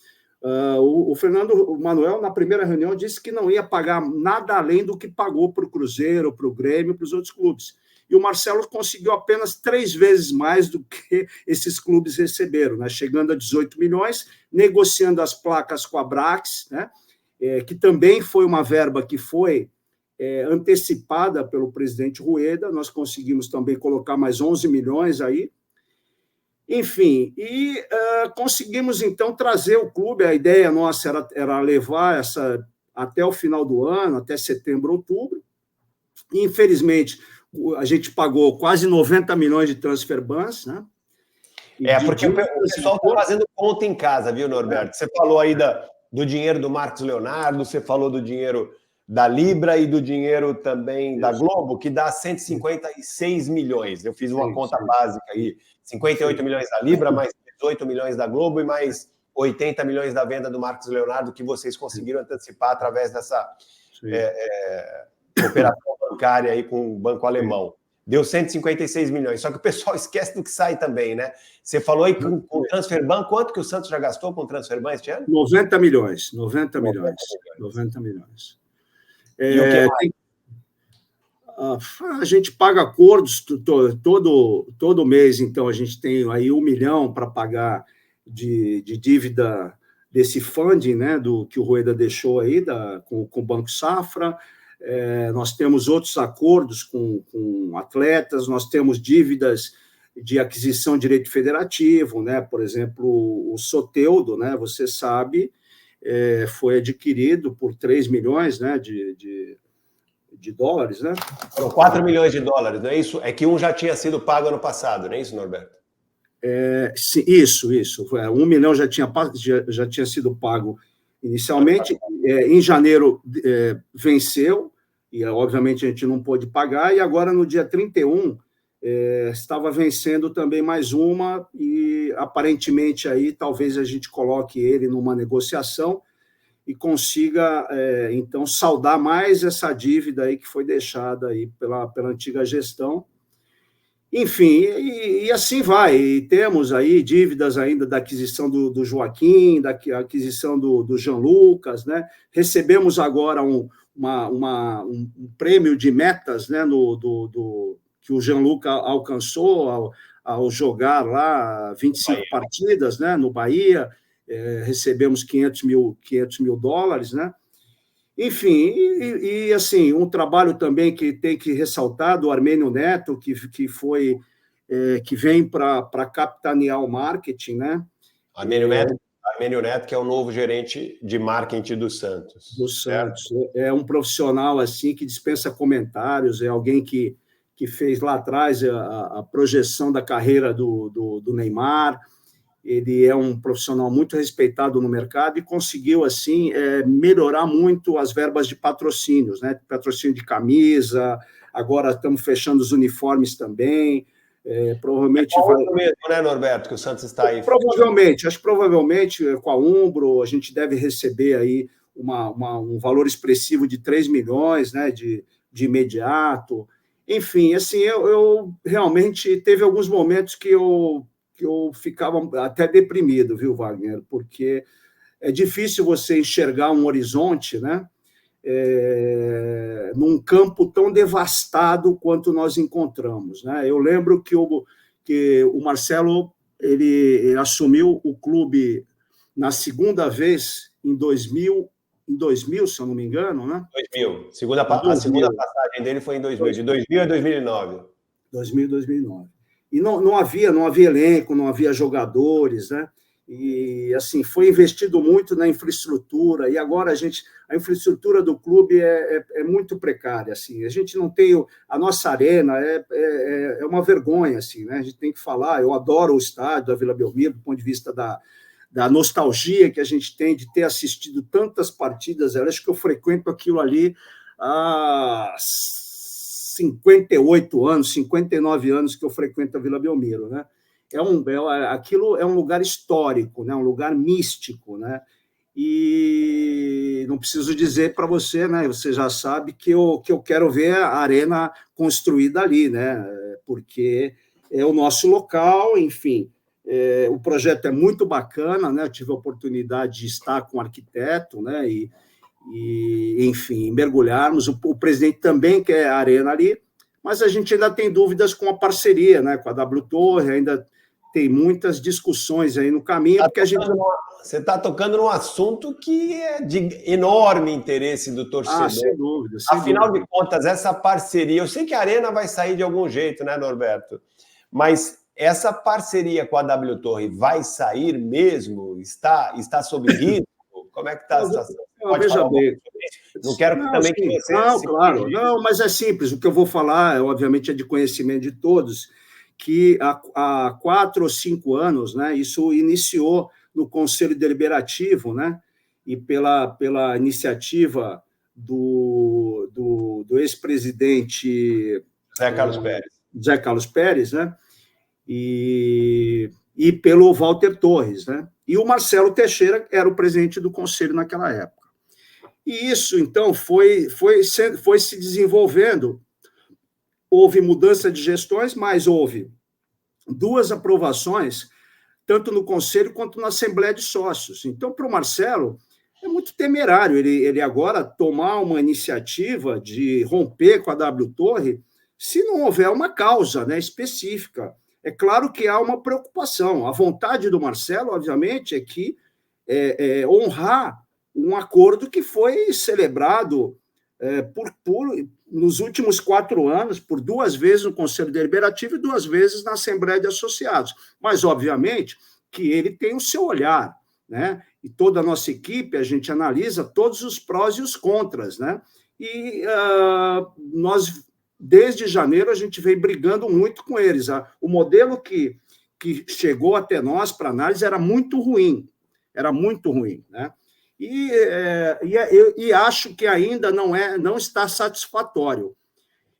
O Fernando Manuel, na primeira reunião, disse que não ia pagar nada além do que pagou para o Cruzeiro, para o Grêmio, para os outros clubes. E o Marcelo conseguiu apenas 3 vezes mais do que esses clubes receberam, né? Chegando a 18 milhões, negociando as placas com a Brax, né? Que também foi uma verba que foi antecipada pelo presidente Rueda. Nós conseguimos também colocar mais 11 milhões aí. Enfim, e conseguimos, então, trazer o clube. A ideia nossa era levar essa até o final do ano, até setembro, outubro. E, infelizmente, a gente pagou quase 90 milhões de transfer bans, né? Porque o pessoal está fazendo conta em casa, viu, Norberto? Você falou aí do dinheiro do Marcos Leonardo, você falou do dinheiro da Libra e do dinheiro também da Globo, que dá 156 milhões. Eu fiz uma conta básica aí, 58 milhões da Libra, mais 18 milhões da Globo e mais 80 milhões da venda do Marcos Leonardo, que vocês conseguiram antecipar através dessa operação bancária aí com o Banco Alemão. Deu 156 milhões. Só que o pessoal esquece do que sai também, né? Você falou aí com o Transfer Ban, quanto que o Santos já gastou com o Transfer Ban este ano? 90 milhões. 90 milhões. A gente paga acordos todo mês, então a gente tem aí 1 milhão para pagar de dívida desse funding, né, do que o Rueda deixou aí com o Banco Safra. Nós temos outros acordos com atletas, nós temos dívidas de aquisição de direito federativo, né? Por exemplo, o Soteldo, né, você sabe, foi adquirido por 3 milhões, né, de dólares, né? 4 milhões de dólares, não é isso? É que um já tinha sido pago ano passado, não é isso, Norberto? Isso. 1 milhão já tinha sido pago inicialmente. Em janeiro venceu, e obviamente a gente não pôde pagar, e agora no dia 31 estava vencendo também mais uma, e aparentemente aí talvez a gente coloque ele numa negociação e consiga, então, saldar mais essa dívida aí que foi deixada aí pela antiga gestão. Enfim, e assim vai. E temos aí dívidas ainda da aquisição do Joaquim, da aquisição do Jean Lucas, né? Recebemos agora um prêmio de metas, né, que o Jean Lucas alcançou ao jogar lá 25 partidas, né, no Bahia. Recebemos 500 mil dólares, né? Enfim, e assim, um trabalho também que tem que ressaltar do Armênio Neto, que vem para capitanear o marketing, né? Armênio Neto, que é o novo gerente de marketing do Santos. É um profissional assim que dispensa comentários, é alguém que fez lá atrás a projeção da carreira do Neymar. Ele é um profissional muito respeitado no mercado e conseguiu, assim, melhorar muito as verbas de patrocínios, né? Patrocínio de camisa, agora estamos fechando os uniformes também. Provavelmente vai. Mesmo, né, Norberto, que o Santos está aí. Provavelmente com a Umbro, a gente deve receber aí um valor expressivo de 3 milhões, né, de imediato. Enfim, assim, eu realmente teve alguns momentos que eu ficava até deprimido, viu, Wagner? Porque é difícil você enxergar um horizonte, né? Num campo tão devastado quanto nós encontramos, né? Eu lembro que o Marcelo ele assumiu o clube na segunda vez em 2000, se eu não me engano, né? 2000. A segunda passagem dele foi em 2000, de 2000 a 2009. 2009. E não havia elenco, não havia jogadores, né? E, assim, foi investido muito na infraestrutura, e agora a infraestrutura do clube é muito precária, assim, a gente não tem, a nossa arena é uma vergonha, assim, né? A gente tem que falar, eu adoro o estádio da Vila Belmiro, do ponto de vista da nostalgia que a gente tem de ter assistido tantas partidas, eu acho que eu frequento aquilo ali há 58 anos, 59 anos que eu frequento a Vila Belmiro, né? Aquilo é um lugar histórico, né? Um lugar místico, né? E não preciso dizer para você, né? Você já sabe que eu quero ver a arena construída ali, né? Porque é o nosso local, enfim. O projeto é muito bacana, né? Eu tive a oportunidade de estar com o arquiteto, né? Enfim, mergulharmos. O presidente também quer a arena ali, mas a gente ainda tem dúvidas com a parceria, né? Com a W Torre, ainda tem muitas discussões aí no caminho, porque a gente... Você está tocando num assunto que é de enorme interesse do torcedor. Sem dúvida. Afinal de contas, essa parceria... Eu sei que a Arena vai sair de algum jeito, né, Norberto? Mas essa parceria com a W Torre vai sair mesmo? Está sob risco? Como é que está a situação? Veja bem. Não quero também que você... Não, claro. Não, mas é simples. O que eu vou falar, obviamente, é de conhecimento de todos, que há 4 ou 5 anos, né, isso iniciou no Conselho Deliberativo, né, e pela iniciativa do ex-presidente José Carlos Pérez, né, e pelo Walter Torres, né, e o Marcelo Teixeira era o presidente do Conselho naquela época. E isso, então, foi se desenvolvendo. Houve mudança de gestões, mas houve 2 aprovações, tanto no Conselho quanto na Assembleia de Sócios. Então, para o Marcelo, é muito temerário ele agora tomar uma iniciativa de romper com a W Torre se não houver uma causa, né, específica. É claro que há uma preocupação. A vontade do Marcelo, obviamente, é que honrar um acordo que foi celebrado nos últimos 4 anos, por 2 vezes no Conselho Deliberativo e 2 vezes na Assembleia de Associados. Mas, obviamente, que ele tem o seu olhar, né? E toda a nossa equipe, a gente analisa todos os prós e os contras, né? E nós, desde janeiro, a gente vem brigando muito com eles. O modelo que chegou até nós para análise era muito ruim, né? E acho que ainda não está satisfatório.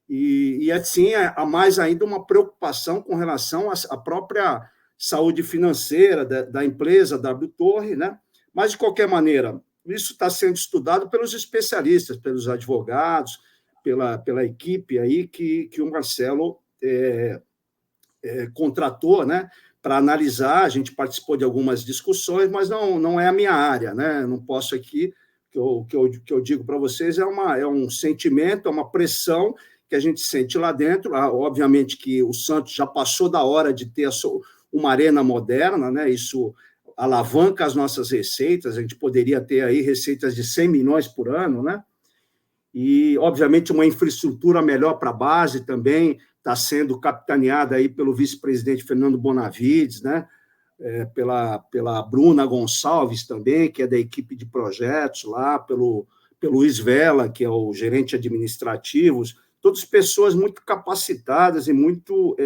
E assim, há mais ainda uma preocupação com relação à própria saúde financeira da empresa W Torre, né? Mas, de qualquer maneira, isso está sendo estudado pelos especialistas, pelos advogados, pela equipe aí que o Marcelo contratou, né, para analisar. A gente participou de algumas discussões, mas não é a minha área, né? Não posso aqui, o que eu digo para vocês é um sentimento, é uma pressão que a gente sente lá dentro. Obviamente que o Santos já passou da hora de ter uma arena moderna, né? Isso alavanca as nossas receitas, a gente poderia ter aí receitas de 100 milhões por ano, né? E, obviamente, uma infraestrutura melhor para a base também está sendo capitaneada aí pelo vice-presidente Fernando Bonavides, né? Pela Bruna Gonçalves também, que é da equipe de projetos lá, pelo Luiz Vela, que é o gerente administrativo, todas pessoas muito capacitadas e muito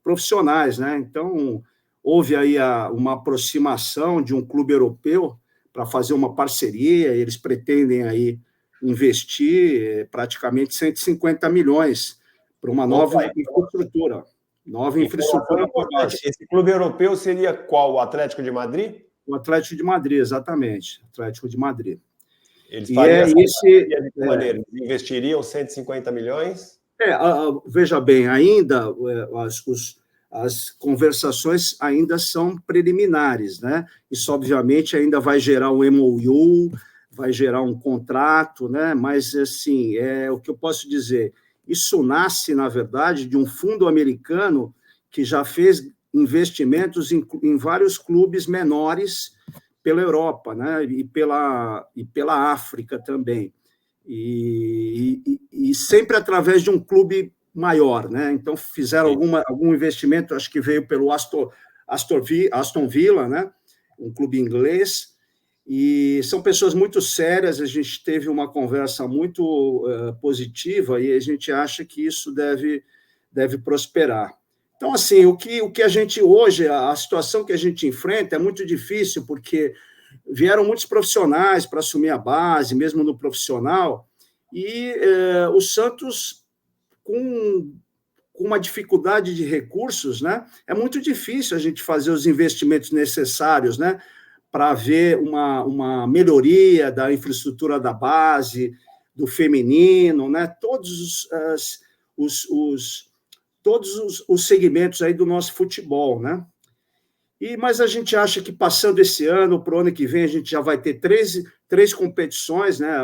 profissionais, né? Então, houve aí uma aproximação de um clube europeu para fazer uma parceria, e eles pretendem aí investir praticamente 150 milhões para uma nova infraestrutura. Esse clube europeu seria qual? O Atlético de Madrid? O Atlético de Madrid, exatamente. Atlético de Madrid. Eles fariam de que maneira? Investiriam 150 milhões? Veja bem, ainda as conversações ainda são preliminares, né? Isso, obviamente, ainda vai gerar um MOU, vai gerar um contrato, né? Mas, assim, o que eu posso dizer, isso nasce, na verdade, de um fundo americano que já fez investimentos em vários clubes menores pela Europa, né? E pela África também. E sempre através de um clube maior, né? Então, fizeram algum investimento, acho que veio pelo Aston Villa, né? Um clube inglês, e são pessoas muito sérias. A gente teve uma conversa muito positiva e a gente acha que isso deve prosperar. Então, assim, o que a gente hoje, a situação que a gente enfrenta é muito difícil, porque vieram muitos profissionais para assumir a base, mesmo no profissional, e o Santos, com uma dificuldade de recursos, né, é muito difícil a gente fazer os investimentos necessários, né, para haver uma melhoria da infraestrutura da base, do feminino, né, todos os segmentos aí do nosso futebol, né? Mas a gente acha que passando esse ano, para o ano que vem, a gente já vai ter três competições, né?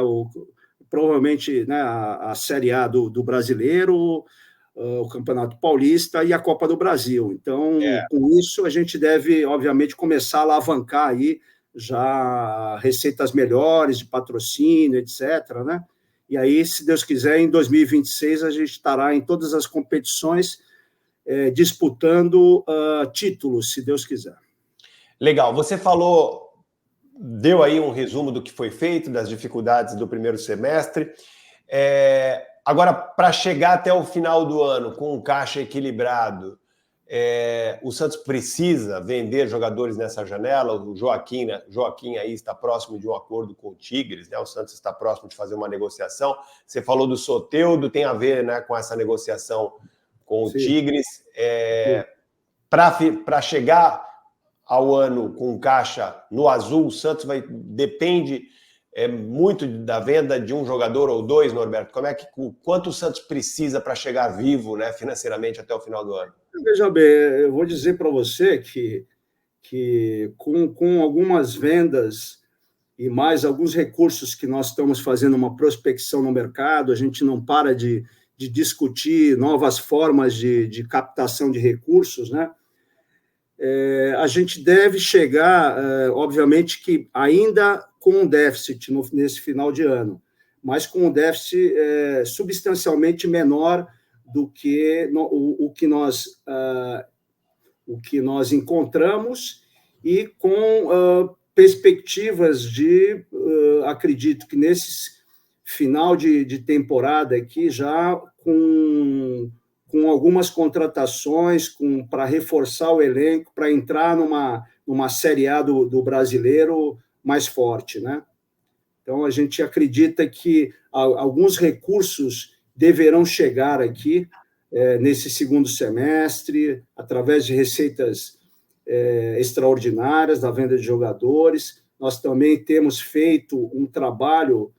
Provavelmente, né, a Série A do Brasileiro, o Campeonato Paulista e a Copa do Brasil. Então, com isso, a gente deve, obviamente, começar a alavancar aí já receitas melhores de patrocínio, etc., né? E aí, se Deus quiser, em 2026 a gente estará em todas as competições disputando títulos, se Deus quiser. Legal. Você falou, deu aí um resumo do que foi feito, das dificuldades do primeiro semestre. Agora, para chegar até o final do ano com um caixa equilibrado, o Santos precisa vender jogadores nessa janela. O Joaquim aí está próximo de um acordo com o Tigres, né? O Santos está próximo de fazer uma negociação. Você falou do Soteldo, tem a ver, né, com essa negociação com o Tigres. Para chegar ao ano com caixa no azul, o Santos depende muito da venda de um jogador ou dois, Norberto. Quanto o Santos precisa para chegar vivo, né, financeiramente até o final do ano? Veja bem, eu vou dizer para você que com algumas vendas e mais alguns recursos que nós estamos fazendo uma prospecção no mercado, a gente não para de discutir novas formas de captação de recursos, né? A gente deve chegar, obviamente, que ainda com um déficit nesse final de ano, mas com um déficit substancialmente menor do que o que nós encontramos e com perspectivas acredito que nesse final de temporada aqui, já com algumas contratações para reforçar o elenco, para entrar numa Série A do brasileiro mais forte, né? Então, a gente acredita que alguns recursos deverão chegar aqui nesse segundo semestre, através de receitas extraordinárias da venda de jogadores. Nós também temos feito um trabalho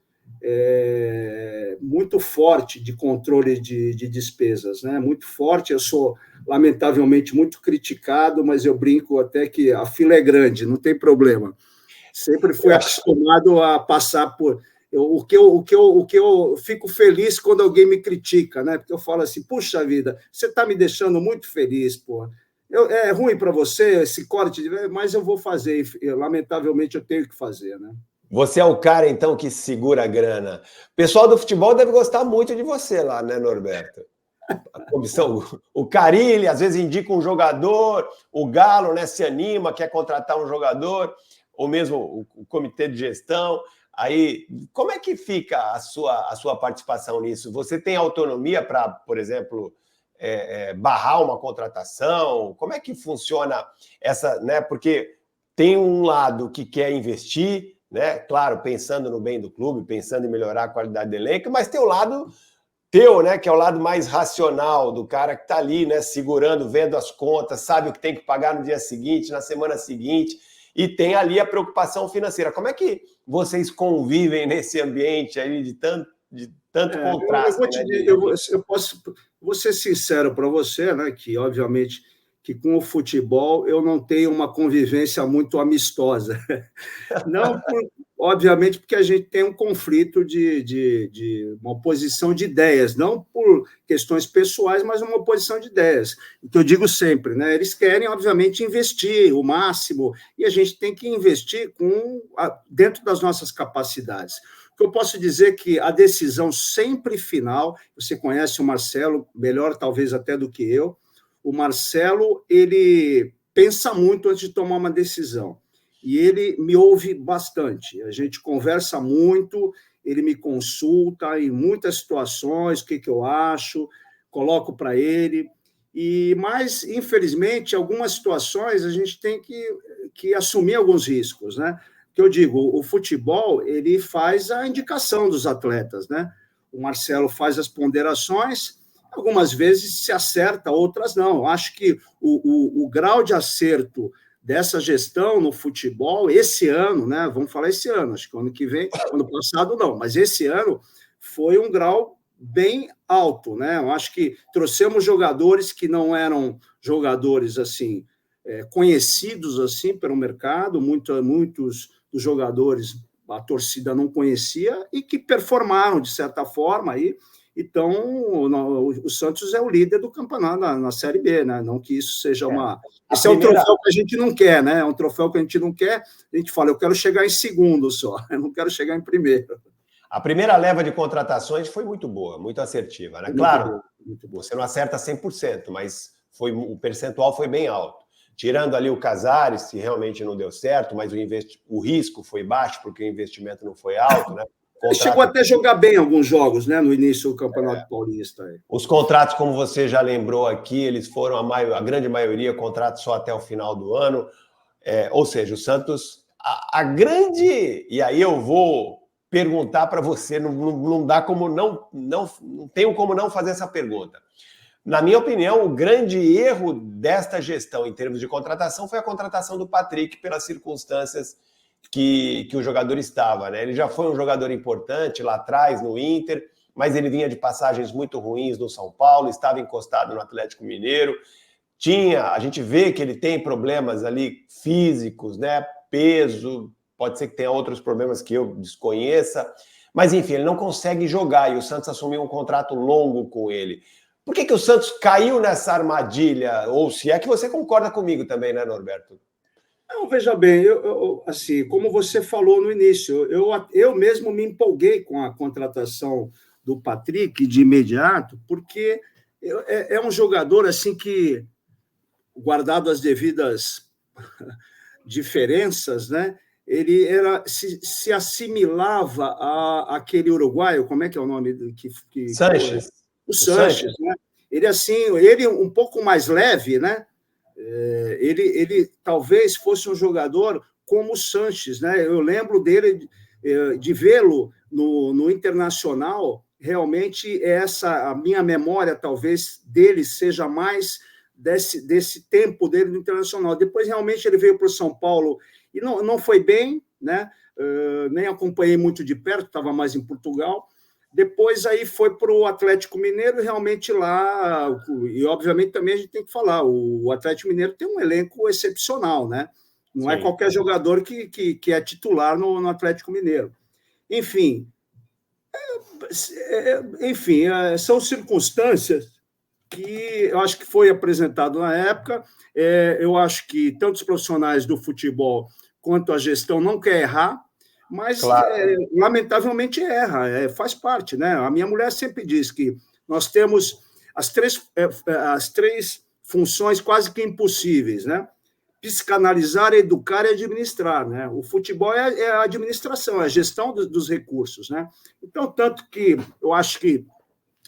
muito forte de controle de despesas, né? Muito forte. Eu sou, lamentavelmente, muito criticado, mas eu brinco até que a fila é grande, não tem problema. Sempre fui acostumado a passar por... O que eu fico feliz quando alguém me critica, né? Porque eu falo assim, puxa vida, você está me deixando muito feliz, pô. É ruim para você esse corte, mas eu vou fazer. Lamentavelmente, eu tenho que fazer, né? Você é o cara, então, que segura a grana. O pessoal do futebol deve gostar muito de você lá, né, Norberto? A comissão, o Carille, às vezes indica um jogador, o Galo, né, se anima, quer contratar um jogador, ou mesmo o comitê de gestão. Aí, como é que fica a sua participação nisso? Você tem autonomia para, por exemplo, barrar uma contratação? Como é que funciona essa, né? Porque tem um lado que quer investir, né? Claro, pensando no bem do clube, pensando em melhorar a qualidade do elenco, mas tem o lado teu, né? Que é o lado mais racional do cara que está ali, né? Segurando, vendo as contas, sabe o que tem que pagar no dia seguinte, na semana seguinte, e tem ali a preocupação financeira. Como é que vocês convivem nesse ambiente aí de tanto contraste? Vou ser sincero para você, né? Que obviamente que com o futebol eu não tenho uma convivência muito amistosa. Não, obviamente, porque a gente tem um conflito de uma oposição de ideias, não por questões pessoais, mas uma oposição de ideias. O que eu digo sempre, né? Eles querem, obviamente, investir o máximo, e a gente tem que investir dentro das nossas capacidades. O que eu posso dizer é que a decisão sempre final, você conhece o Marcelo, melhor talvez até do que eu, o Marcelo, ele pensa muito antes de tomar uma decisão. E ele me ouve bastante. A gente conversa muito, ele me consulta em muitas situações, o que eu acho, coloco para ele. Mas, infelizmente, algumas situações a gente tem que assumir alguns riscos, né? Que eu digo, o futebol, ele faz a indicação dos atletas, né? O Marcelo faz as ponderações, algumas vezes se acerta, outras não. Eu acho que o grau de acerto dessa gestão no futebol, esse ano, né? Vamos falar esse ano, acho que o ano que vem, ano passado não, mas esse ano foi um grau bem alto, né? Eu acho que trouxemos jogadores que não eram jogadores assim conhecidos assim pelo mercado, muitos dos jogadores a torcida não conhecia e que performaram de certa forma aí. Então, o Santos é o líder do campeonato na Série B, né? Não que isso seja uma... Esse é um troféu que a gente não quer, né? É um troféu que a gente não quer. A gente fala, eu quero chegar em segundo só, eu não quero chegar em primeiro. A primeira leva de contratações foi muito boa, muito assertiva, né? Claro, muito boa. Você não acerta 100%, mas o percentual foi bem alto. Tirando ali o Casares, se realmente não deu certo, mas o risco foi baixo porque o investimento não foi alto, né? Ele chegou até a jogar bem alguns jogos, né, no início do Campeonato Paulista. Os contratos, como você já lembrou aqui, eles foram, a grande maioria, contratos só até o final do ano. Ou seja, o Santos, a grande... E aí eu vou perguntar para você, não dá como não tenho como não fazer essa pergunta. Na minha opinião, o grande erro desta gestão em termos de contratação foi a contratação do Patrick pelas circunstâncias que o jogador estava, né? Ele já foi um jogador importante lá atrás no Inter, mas ele vinha de passagens muito ruins no São Paulo, estava encostado no Atlético Mineiro. A gente vê que ele tem problemas ali físicos, né? Peso, pode ser que tenha outros problemas que eu desconheça, mas enfim, ele não consegue jogar e o Santos assumiu um contrato longo com ele. Por que o Santos caiu nessa armadilha? Ou se é que você concorda comigo também, né, Norberto? Não, veja bem, assim, como você falou no início, eu mesmo me empolguei com a contratação do Patrick de imediato, porque é um jogador assim que, guardado as devidas diferenças, né? Ele se assimilava àquele uruguaio, como é que é o nome? Sanches. O Sanches, né? Ele um pouco mais leve, né? Ele talvez fosse um jogador como o Sanches, né? Eu lembro dele de vê-lo no Internacional. Realmente a minha memória talvez dele seja mais desse tempo dele no Internacional. Depois realmente ele veio para o São Paulo e não foi bem, né? Nem acompanhei muito de perto, estava mais em Portugal. Depois aí foi para o Atlético Mineiro, realmente lá, e obviamente também a gente tem que falar, o Atlético Mineiro tem um elenco excepcional, né? Não é qualquer jogador que é titular no Atlético Mineiro. Enfim, são circunstâncias que eu acho que foi apresentado na época. Eu acho que tanto os profissionais do futebol quanto a gestão não quer errar, mas, claro, lamentavelmente, erra, faz parte, né? A minha mulher sempre diz que nós temos as três funções quase que impossíveis, né? Psicanalizar, educar e administrar, né? O futebol é a administração, é a gestão dos recursos, né? Então, tanto que eu acho que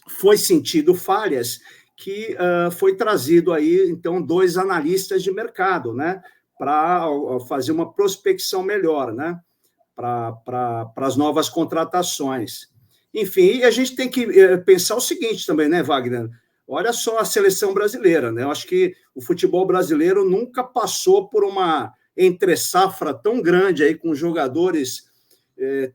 foi sentido falhas que foi trazido aí, então, 2 analistas de mercado, né? Para fazer uma prospecção melhor, né? Para as novas contratações. Enfim, e a gente tem que pensar o seguinte também, né, Wagner? Olha só a seleção brasileira, né? Eu acho que o futebol brasileiro nunca passou por uma entre-safra tão grande aí com jogadores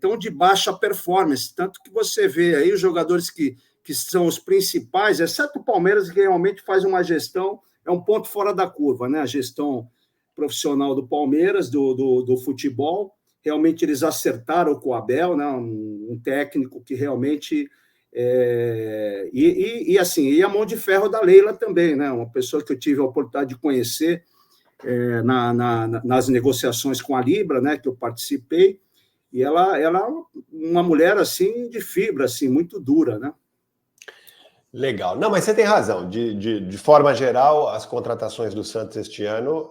tão de baixa performance, tanto que você vê aí os jogadores que são os principais, exceto o Palmeiras, que realmente faz uma gestão, é um ponto fora da curva, né? A gestão profissional do Palmeiras, do futebol. Realmente eles acertaram com o Abel, né? Um técnico que realmente... e a mão de ferro da Leila também, né? Uma pessoa que eu tive a oportunidade de conhecer nas negociações com a Libra, né? Que eu participei, e ela é uma mulher assim de fibra, assim, muito dura, né? Legal. Não, mas você tem razão. De forma geral, as contratações do Santos este ano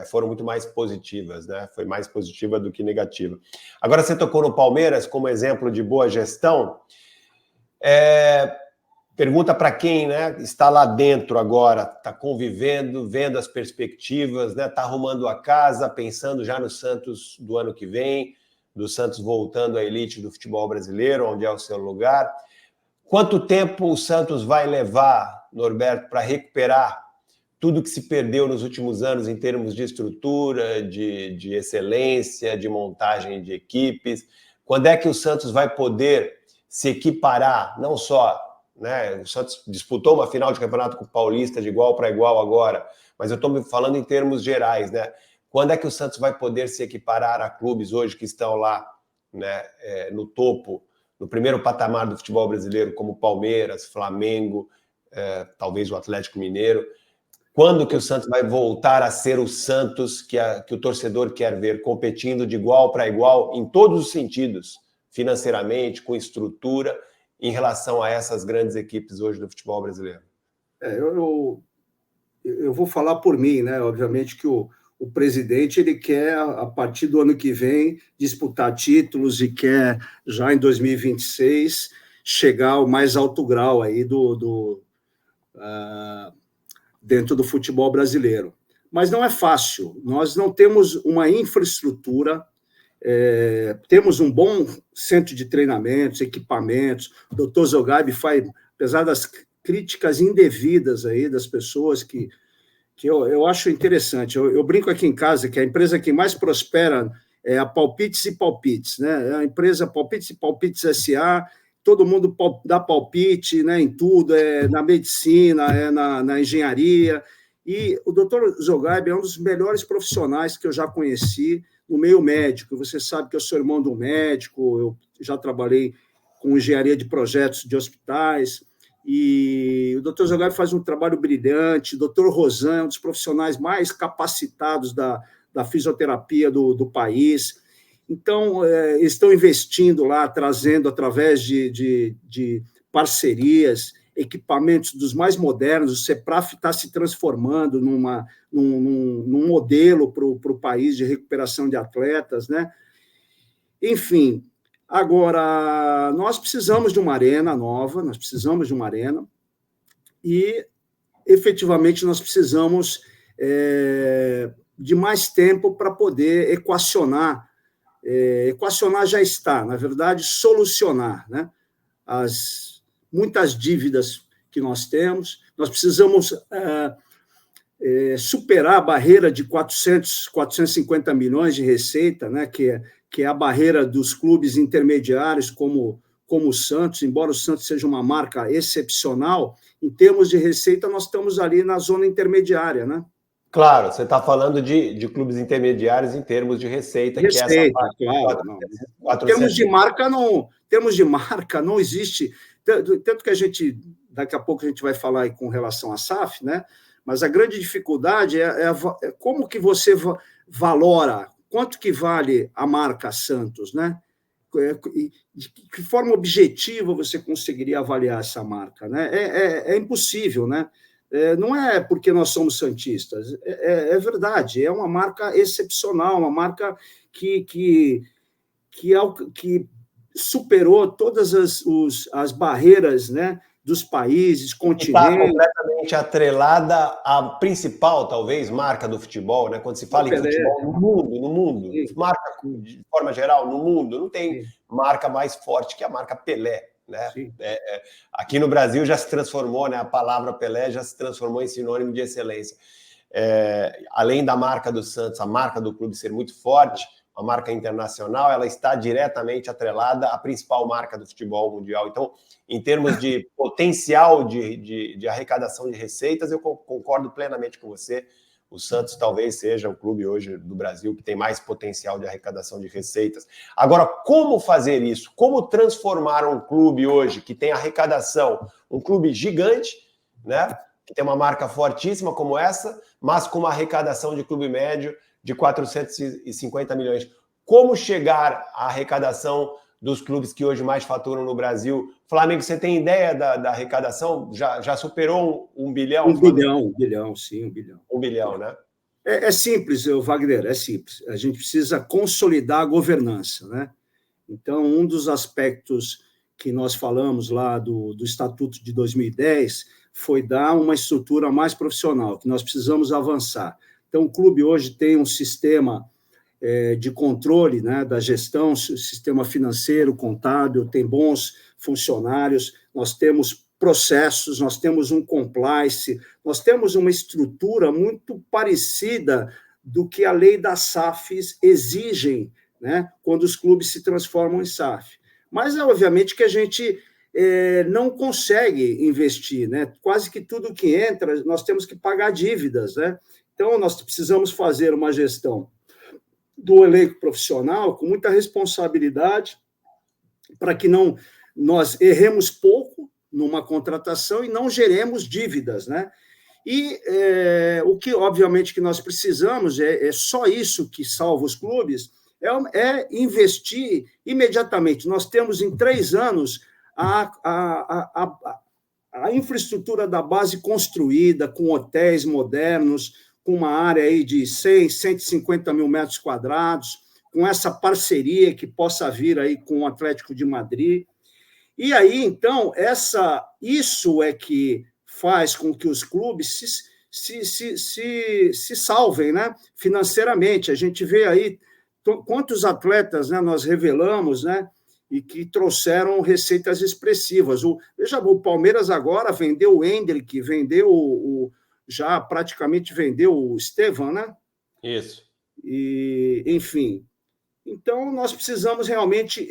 foram muito mais positivas, né? Foi mais positiva do que negativa. Agora, você tocou no Palmeiras como exemplo de boa gestão. Pergunta para quem, né, está lá dentro agora, está convivendo, vendo as perspectivas, né, está arrumando a casa, pensando já no Santos do ano que vem, do Santos voltando à elite do futebol brasileiro, onde é o seu lugar. Quanto tempo o Santos vai levar, Norberto, para recuperar tudo que se perdeu nos últimos anos em termos de estrutura, de excelência, de montagem de equipes? Quando é que o Santos vai poder se equiparar, não só né? O Santos disputou uma final de campeonato com o Paulista de igual para igual agora, mas eu estou falando em termos gerais, né? Quando é que o Santos vai poder se equiparar a clubes hoje que estão lá, né, no topo, no primeiro patamar do futebol brasileiro, como Palmeiras, Flamengo, talvez o Atlético Mineiro? Quando que o Santos vai voltar a ser o Santos que o torcedor quer ver, competindo de igual para igual em todos os sentidos, financeiramente, com estrutura, em relação a essas grandes equipes hoje do futebol brasileiro? Eu vou falar por mim, né? Obviamente que o presidente ele quer, a partir do ano que vem, disputar títulos e quer, já em 2026, chegar ao mais alto grau aí dentro do futebol brasileiro. Mas não é fácil. Nós não temos uma infraestrutura, temos um bom centro de treinamentos, equipamentos. O doutor Zogab faz, apesar das críticas indevidas aí das pessoas que eu acho interessante. Eu brinco aqui em casa que a empresa que mais prospera é a Palpites e Palpites, né? A empresa Palpites e Palpites S.A., todo mundo dá palpite, né, em tudo, na medicina, na engenharia. E o doutor Zogab é um dos melhores profissionais que eu já conheci no meio médico. Você sabe que eu sou irmão de um médico, eu já trabalhei com engenharia de projetos de hospitais. E o doutor Zogab faz um trabalho brilhante. O doutor Rosan é um dos profissionais mais capacitados da fisioterapia do país. Então, estão investindo lá, trazendo, através de parcerias, equipamentos dos mais modernos. O CEPRAF está se transformando num modelo para o país de recuperação de atletas, né? Enfim, agora, nós precisamos de uma arena nova, nós precisamos de uma arena e, efetivamente, nós precisamos de mais tempo para poder equacionar. Equacionar já está, na verdade, solucionar, né, muitas dívidas que nós temos. Nós precisamos superar a barreira de 450 milhões de receita, né, que é a barreira dos clubes intermediários, como o Santos. Embora o Santos seja uma marca excepcional, em termos de receita, nós estamos ali na zona intermediária, né? Claro, você está falando de clubes intermediários em termos de receita, que é essa parte. Claro. Em termos de marca, não existe. Tanto que daqui a pouco a gente vai falar aí com relação à SAF, né? Mas a grande dificuldade é como que você valora, quanto que vale a marca Santos, né? De que forma objetiva você conseguiria avaliar essa marca, né? É impossível, né? Não é porque nós somos santistas, é verdade, é uma marca excepcional, uma marca que superou todas as barreiras, né, dos países, continentes. Está completamente atrelada à principal, talvez, marca do futebol, né? Quando se fala em futebol no mundo, marca de forma geral, no mundo, não tem marca mais forte que a marca Pelé. Né? Aqui no Brasil já se transformou, né? A palavra Pelé já se transformou em sinônimo de excelência. Além da marca do Santos, a marca do clube ser muito forte, a marca internacional, ela está diretamente atrelada à principal marca do futebol mundial. Então, em termos de potencial de arrecadação de receitas, eu concordo plenamente com você. O Santos talvez seja o clube hoje do Brasil que tem mais potencial de arrecadação de receitas. Agora, como fazer isso? Como transformar um clube hoje que tem arrecadação, um clube gigante, né, que tem uma marca fortíssima como essa, mas com uma arrecadação de clube médio de 450 milhões. Como chegar à arrecadação dos clubes que hoje mais faturam no Brasil? Flamengo, você tem ideia da arrecadação? Já superou 1 bilhão? 1 bilhão, sim, 1 bilhão. 1 bilhão, né? É simples, Wagner, é simples. A gente precisa consolidar a governança, né? Então, um dos aspectos que nós falamos lá do Estatuto de 2010 foi dar uma estrutura mais profissional, que nós precisamos avançar. Então, o clube hoje tem um sistema de controle, né, da gestão, sistema financeiro, contábil, tem bons funcionários, nós temos processos, nós temos um compliance, nós temos uma estrutura muito parecida do que a lei das SAFs exigem, né, quando os clubes se transformam em SAF. Mas, obviamente, que a gente não consegue investir, né? Quase que tudo que entra, nós temos que pagar dívidas, né? Então, nós precisamos fazer uma gestão do elenco profissional com muita responsabilidade para que nós erremos pouco numa contratação e não geremos dívidas, né? E o que, obviamente, que nós precisamos, é só isso que salva os clubes, é investir imediatamente. Nós temos, em 3 anos, a infraestrutura da base construída, com hotéis modernos, com uma área aí de 100, 150 mil metros quadrados, com essa parceria que possa vir aí com o Atlético de Madrid. E aí, então, isso é que faz com que os clubes se salvem, né, financeiramente. A gente vê aí quantos atletas, né, nós revelamos, né, e que trouxeram receitas expressivas. Veja, o Palmeiras agora vendeu o Endrick, já praticamente vendeu o Estevan, né? Isso. E, enfim, então nós precisamos realmente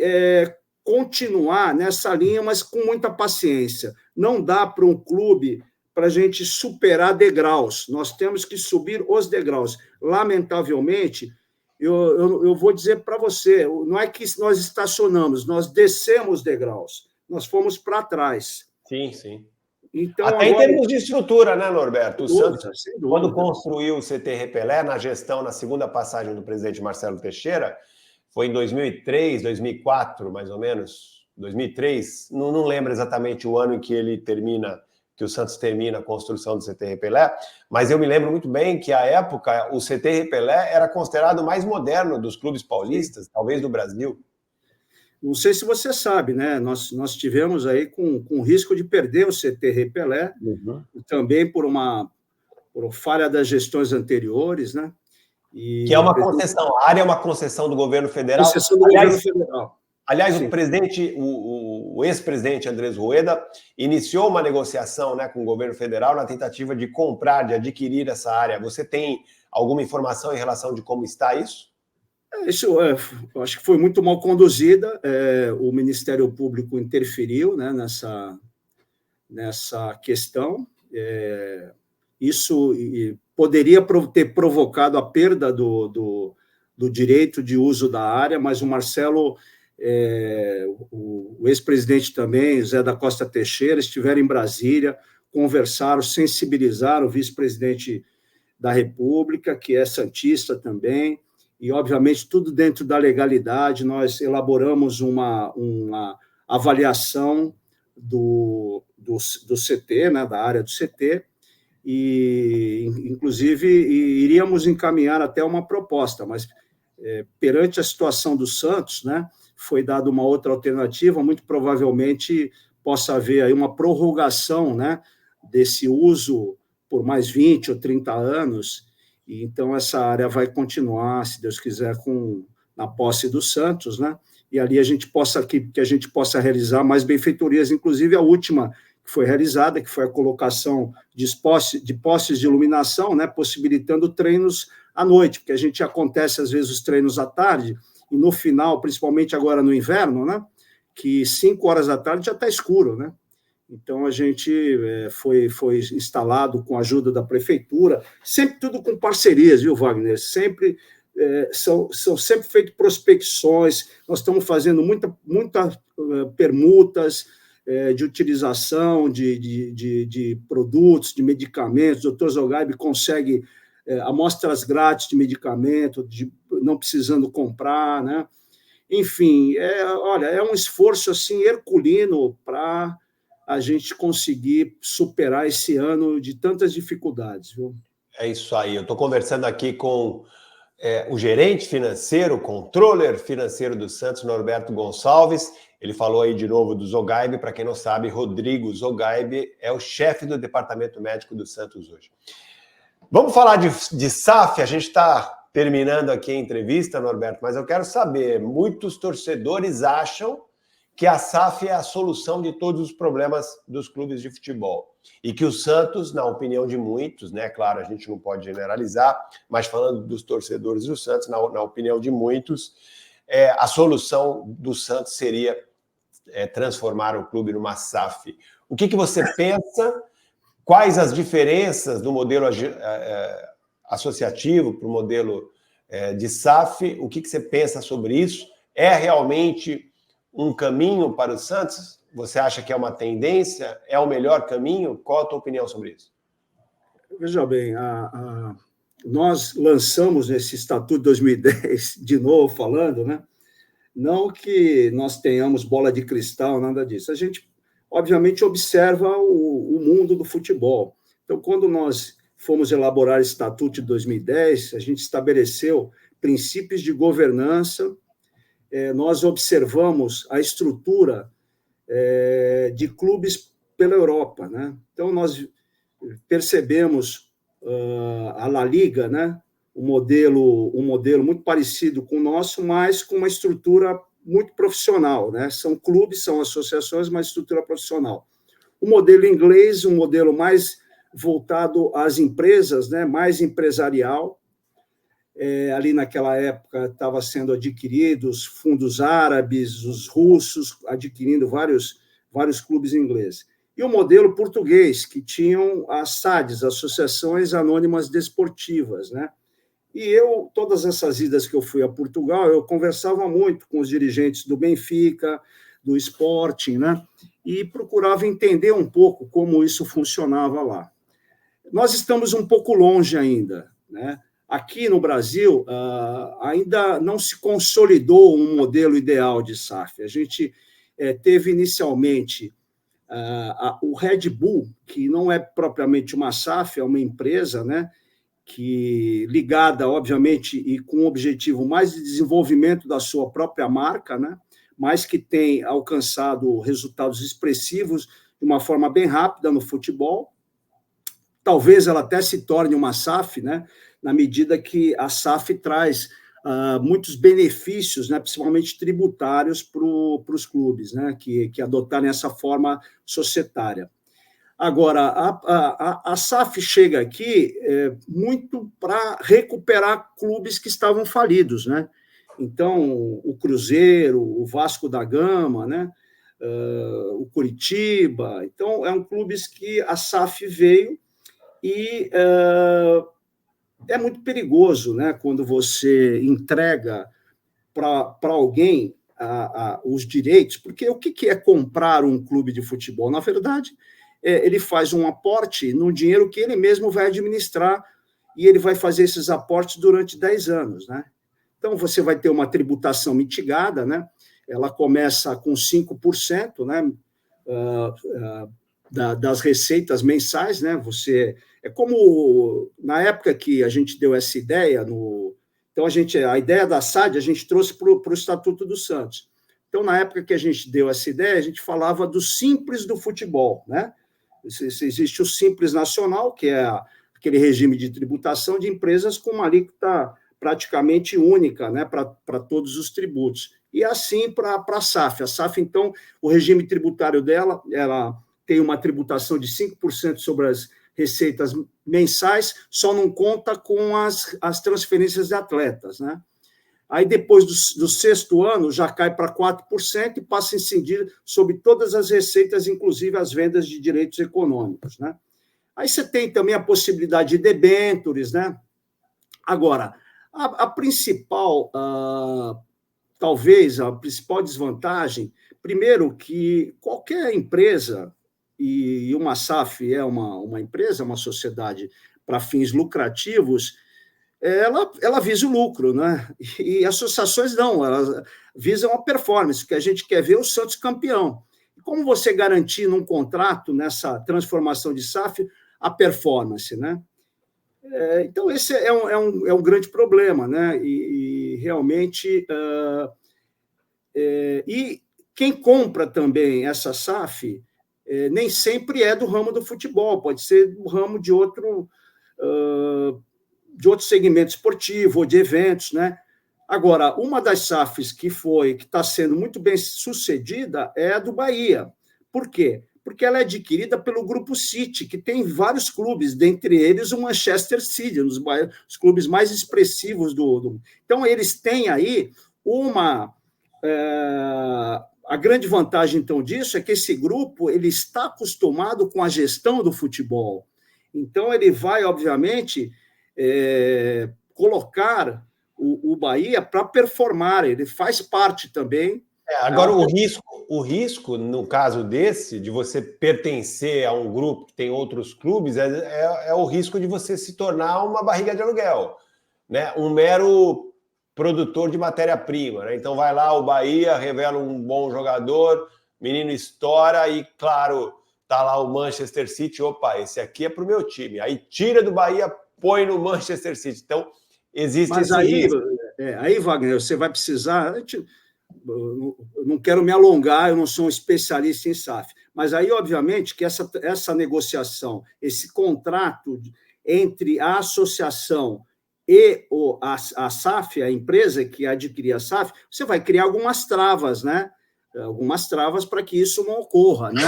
continuar nessa linha, mas com muita paciência. Não dá para um clube para a gente superar degraus, nós temos que subir os degraus. Lamentavelmente, eu vou dizer para você, não é que nós estacionamos, nós descemos degraus, nós fomos para trás. Sim, sim. Então, até agora, em termos de estrutura, né, Norberto? O Santos, quando construiu o CT Repelé, na gestão, na segunda passagem do presidente Marcelo Teixeira, foi em 2003, 2004, mais ou menos, 2003, não lembro exatamente o ano em que que o Santos termina a construção do CT Repelé, mas eu me lembro muito bem que, à época, o CT Repelé era considerado o mais moderno dos clubes paulistas, talvez do Brasil. Não sei se você sabe, né? Nós tivemos aí com risco de perder o CT Repelé, também por falha das gestões anteriores, né? Que é uma concessão, a área é uma concessão do governo federal. Concessão do governo federal. Aliás, o ex-presidente Andrés Rueda iniciou uma negociação, né, com o governo federal na tentativa de comprar, de adquirir essa área. Você tem alguma informação em relação de como está isso? Isso, eu acho que foi muito mal conduzida. O Ministério Público interferiu, né, nessa questão. Isso poderia ter provocado a perda do direito de uso da área, mas o Marcelo, o ex-presidente também, Zé da Costa Teixeira, estiveram em Brasília, conversaram, sensibilizaram o vice-presidente da República, que é santista também, e, obviamente, tudo dentro da legalidade. Nós elaboramos uma avaliação do CT, né, da área do CT, e, inclusive, iríamos encaminhar até uma proposta, mas, perante a situação do Santos, né, foi dada uma outra alternativa, muito provavelmente possa haver aí uma prorrogação, né, desse uso por mais 20 ou 30 anos, e então essa área vai continuar, se Deus quiser, na posse do Santos, né, e ali a gente possa realizar mais benfeitorias, inclusive a última que foi realizada, que foi a colocação de postes de iluminação, né, possibilitando treinos à noite, porque acontece às vezes os treinos à tarde, e no final, principalmente agora no inverno, né, que 5 horas da tarde já está escuro, né? Então, a gente foi instalado com a ajuda da prefeitura, sempre tudo com parcerias, viu, Wagner? São sempre feitas prospecções, nós estamos fazendo muitas permutas de utilização de produtos, de medicamentos. O Dr. Zogaib consegue amostras grátis de medicamento, não precisando comprar, né? Enfim, olha, é um esforço assim herculino para a gente conseguir superar esse ano de tantas dificuldades, viu? É isso aí. Eu estou conversando aqui com o gerente financeiro, o controller financeiro do Santos, Norberto Gonçalves. Ele falou aí de novo do Zogaib. Para quem não sabe, Rodrigo Zogaib é o chefe do departamento médico do Santos hoje. Vamos falar de SAF. A gente está terminando aqui a entrevista, Norberto, mas eu quero saber, muitos torcedores acham que a SAF é a solução de todos os problemas dos clubes de futebol. E que o Santos, na opinião de muitos, né, claro, a gente não pode generalizar, mas falando dos torcedores do Santos, na opinião de muitos, a solução do Santos seria transformar o clube numa SAF. O que você pensa? Quais as diferenças do modelo associativo para o modelo de SAF? O que você pensa sobre isso? É realmente um caminho para o Santos? Você acha que é uma tendência? É o melhor caminho? Qual a tua opinião sobre isso? Veja bem, nós lançamos esse Estatuto de 2010, de novo falando, né? Não que nós tenhamos bola de cristal, nada disso. A gente, obviamente, observa o mundo do futebol. Então, quando nós fomos elaborar o Estatuto de 2010, a gente estabeleceu princípios de governança, nós observamos a estrutura de clubes pela Europa, né? Então, nós percebemos a La Liga, né? Um modelo muito parecido com o nosso, mas com uma estrutura muito profissional, né? São clubes, são associações, mas estrutura profissional. O modelo inglês, um modelo mais voltado às empresas, né? Mais empresarial. Ali naquela época estava sendo adquiridos fundos árabes, os russos adquirindo vários clubes ingleses. E o modelo português, que tinham as SADs, Associações Anônimas Desportivas, né? E todas essas idas que eu fui a Portugal, eu conversava muito com os dirigentes do Benfica, do Sporting, né? E procurava entender um pouco como isso funcionava lá. Nós estamos um pouco longe ainda, né? Aqui no Brasil, ainda não se consolidou um modelo ideal de SAF. A gente teve inicialmente o Red Bull, que não é propriamente uma SAF, é uma empresa, né? Que ligada, obviamente, e com o objetivo mais de desenvolvimento da sua própria marca, né? Mas que tem alcançado resultados expressivos de uma forma bem rápida no futebol. Talvez ela até se torne uma SAF, né? Na medida que a SAF traz muitos benefícios, né? Principalmente tributários para os clubes, né? Que adotarem essa forma societária. Agora, a SAF chega aqui muito para recuperar clubes que estavam falidos, né? Então, o Cruzeiro, o Vasco da Gama, né? O Curitiba. Então, é um clubes que a SAF veio e é muito perigoso, né? Quando você entrega para alguém os direitos, porque o que é comprar um clube de futebol? Na verdade, ele faz um aporte no dinheiro que ele mesmo vai administrar e ele vai fazer esses aportes durante 10 anos, né? Então, você vai ter uma tributação mitigada, né? Ela começa com 5%, né? Das receitas mensais, né? É como na época que a gente deu essa ideia, então a ideia da SAD a gente trouxe para o Estatuto do Santos. Então, na época que a gente deu essa ideia, a gente falava do simples do futebol, né? Existe o Simples Nacional, que é aquele regime de tributação de empresas com uma alíquota praticamente única, né, para todos os tributos. E assim para a SAF. A SAF, então, o regime tributário dela, ela tem uma tributação de 5% sobre as receitas mensais, só não conta com as transferências de atletas, né? Aí, depois do sexto ano, já cai para 4% e passa a incidir sobre todas as receitas, inclusive as vendas de direitos econômicos, né? Aí você tem também a possibilidade de debêntures, né? Agora, a principal, talvez, a principal desvantagem, primeiro, que qualquer empresa, e uma SAF é uma empresa, uma sociedade para fins lucrativos, ela visa o lucro, né? E associações não, elas visam a performance, porque a gente quer ver o Santos campeão. E como você garantir num contrato, nessa transformação de SAF, a performance, né? Então, esse é um grande problema, né? E realmente... e quem compra também essa SAF nem sempre é do ramo do futebol, pode ser do ramo de outro segmento esportivo ou de eventos, né? Agora, uma das SAFs que está sendo muito bem sucedida é a do Bahia. Por quê? Porque ela é adquirida pelo Grupo City, que tem vários clubes, dentre eles o Manchester City, os clubes mais expressivos do... Então, eles têm aí A grande vantagem, então, disso é que esse grupo ele está acostumado com a gestão do futebol. Então, ele vai, obviamente, colocar o Bahia para performar. Ele faz parte também. Agora, o risco, no caso desse, de você pertencer a um grupo que tem outros clubes, é o risco de você se tornar uma barriga de aluguel, né? Um mero produtor de matéria-prima, né? Então vai lá o Bahia, revela um bom jogador, menino estoura e, claro, tá lá o Manchester City, opa, esse aqui é pro meu time. Aí tira do Bahia, põe no Manchester City. Então, existe esse risco. Aí, Wagner, você vai precisar... Eu não quero me alongar, eu não sou um especialista em SAF, mas aí, obviamente, que essa negociação, esse contrato entre a associação e a SAF, a empresa que adquirir a SAF, você vai criar algumas travas, né? Algumas travas para que isso não ocorra, né?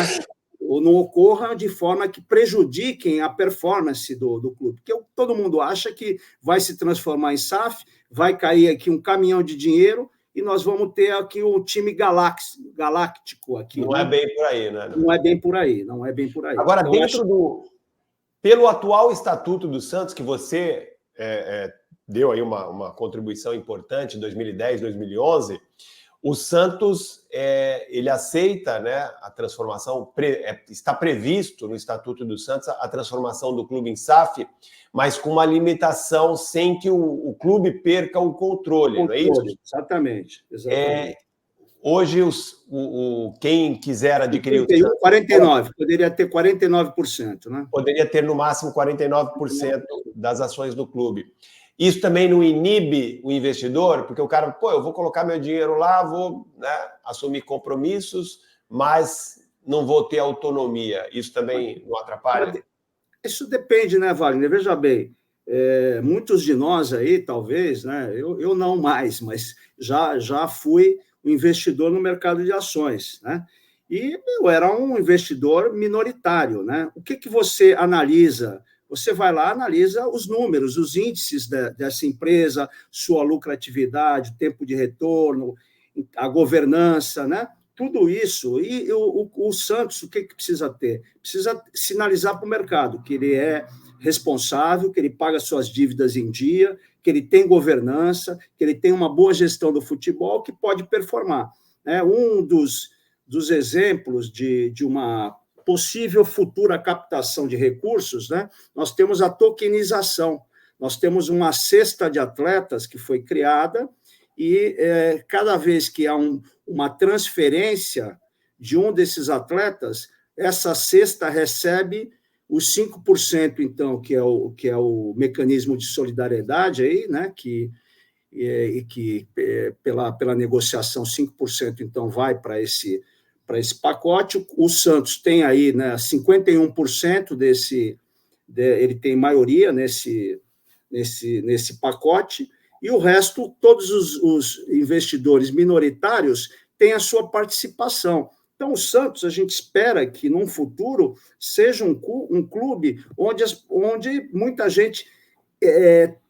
Ou não ocorra de forma que prejudiquem a performance do clube. Porque todo mundo acha que vai se transformar em SAF, vai cair aqui um caminhão de dinheiro e nós vamos ter aqui um time galáctico aqui. Não é bem por aí, né? Não é bem por aí, não é bem por aí. Agora, então, pelo atual estatuto do Santos, que você deu aí uma contribuição importante em 2010, 2011, o Santos ele aceita, né, a transformação, está previsto no estatuto do Santos a transformação do clube em SAF, mas com uma limitação sem que o clube perca o controle, não é isso? Exatamente. Hoje, quem quiser adquirir 31, o Santos... 49, poderia ter 49%, né? Poderia ter, no máximo, 49% das ações do clube. Isso também não inibe o investidor, porque o cara, eu vou colocar meu dinheiro lá, vou, né, assumir compromissos, mas não vou ter autonomia. Isso também não atrapalha? Isso depende, né, Wagner? Veja bem, muitos de nós aí, talvez, né, eu não mais, mas já fui um investidor no mercado de ações, né? E eu era um investidor minoritário, né? O que você analisa? Você vai lá, analisa os números, os índices dessa empresa, sua lucratividade, o tempo de retorno, a governança, né? Tudo isso. E o Santos, o que precisa ter? Precisa sinalizar para o mercado que ele é responsável, que ele paga suas dívidas em dia, que ele tem governança, que ele tem uma boa gestão do futebol, que pode performar. Um dos exemplos de uma possível futura captação de recursos, né? Nós temos a tokenização, nós temos uma cesta de atletas que foi criada e cada vez que há uma transferência de um desses atletas, essa cesta recebe os 5%, então, que é o mecanismo de solidariedade aí, né? Que pela negociação 5%, então, vai para esse pacote. O Santos tem aí, né, 51% ele tem maioria nesse pacote, e o resto, todos os investidores minoritários têm a sua participação. Então, o Santos, a gente espera que, num futuro, seja um clube onde muita gente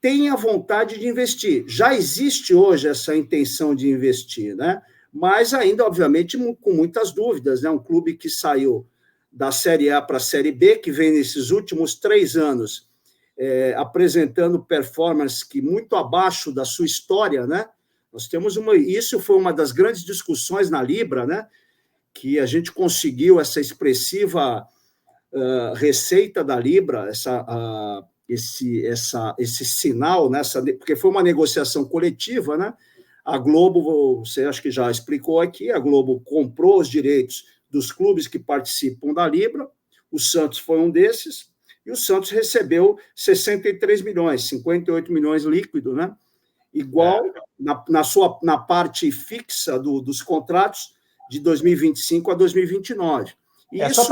tenha vontade de investir. Já existe hoje essa intenção de investir, né? Mas ainda, obviamente, com muitas dúvidas, né? Um clube que saiu da Série A para a Série B, que vem nesses últimos 3 anos apresentando performance que muito abaixo da sua história, né? Nós temos isso foi uma das grandes discussões na Libra, né? Que a gente conseguiu essa expressiva receita da Libra, esse sinal, porque foi uma negociação coletiva, né? A Globo, você acho que já explicou aqui, a Globo comprou os direitos dos clubes que participam da Libra, o Santos foi um desses, e o Santos recebeu 63 milhões, 58 milhões líquido, né? Igual na parte fixa dos contratos de 2025 a 2029. Só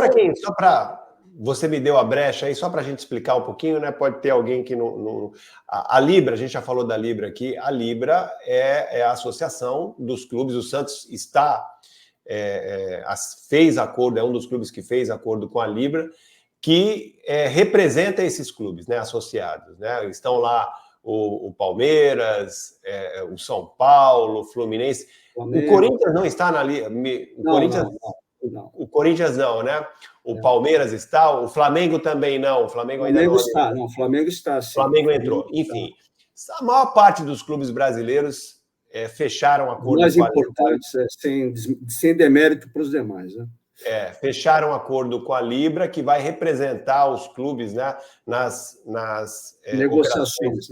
para você me deu a brecha aí, só para a gente explicar um pouquinho, né? Pode ter alguém que não... A Libra, a gente já falou da Libra aqui, a Libra é a associação dos clubes, o Santos fez acordo, é um dos clubes que fez acordo com a Libra, que representa esses clubes, né, associados, né? Estão lá o Palmeiras, o São Paulo, o Fluminense. O Corinthians não está na Liga. O Corinthians não, né? O Palmeiras está, o Flamengo também não. O Flamengo ainda não está. Não, o Flamengo está, sim. O Flamengo entrou. Enfim, a maior parte dos clubes brasileiros fecharam acordo. Mais importante, sem demérito para os demais, né? Fecharam acordo com a Libra, que vai representar os clubes, né, nas negociações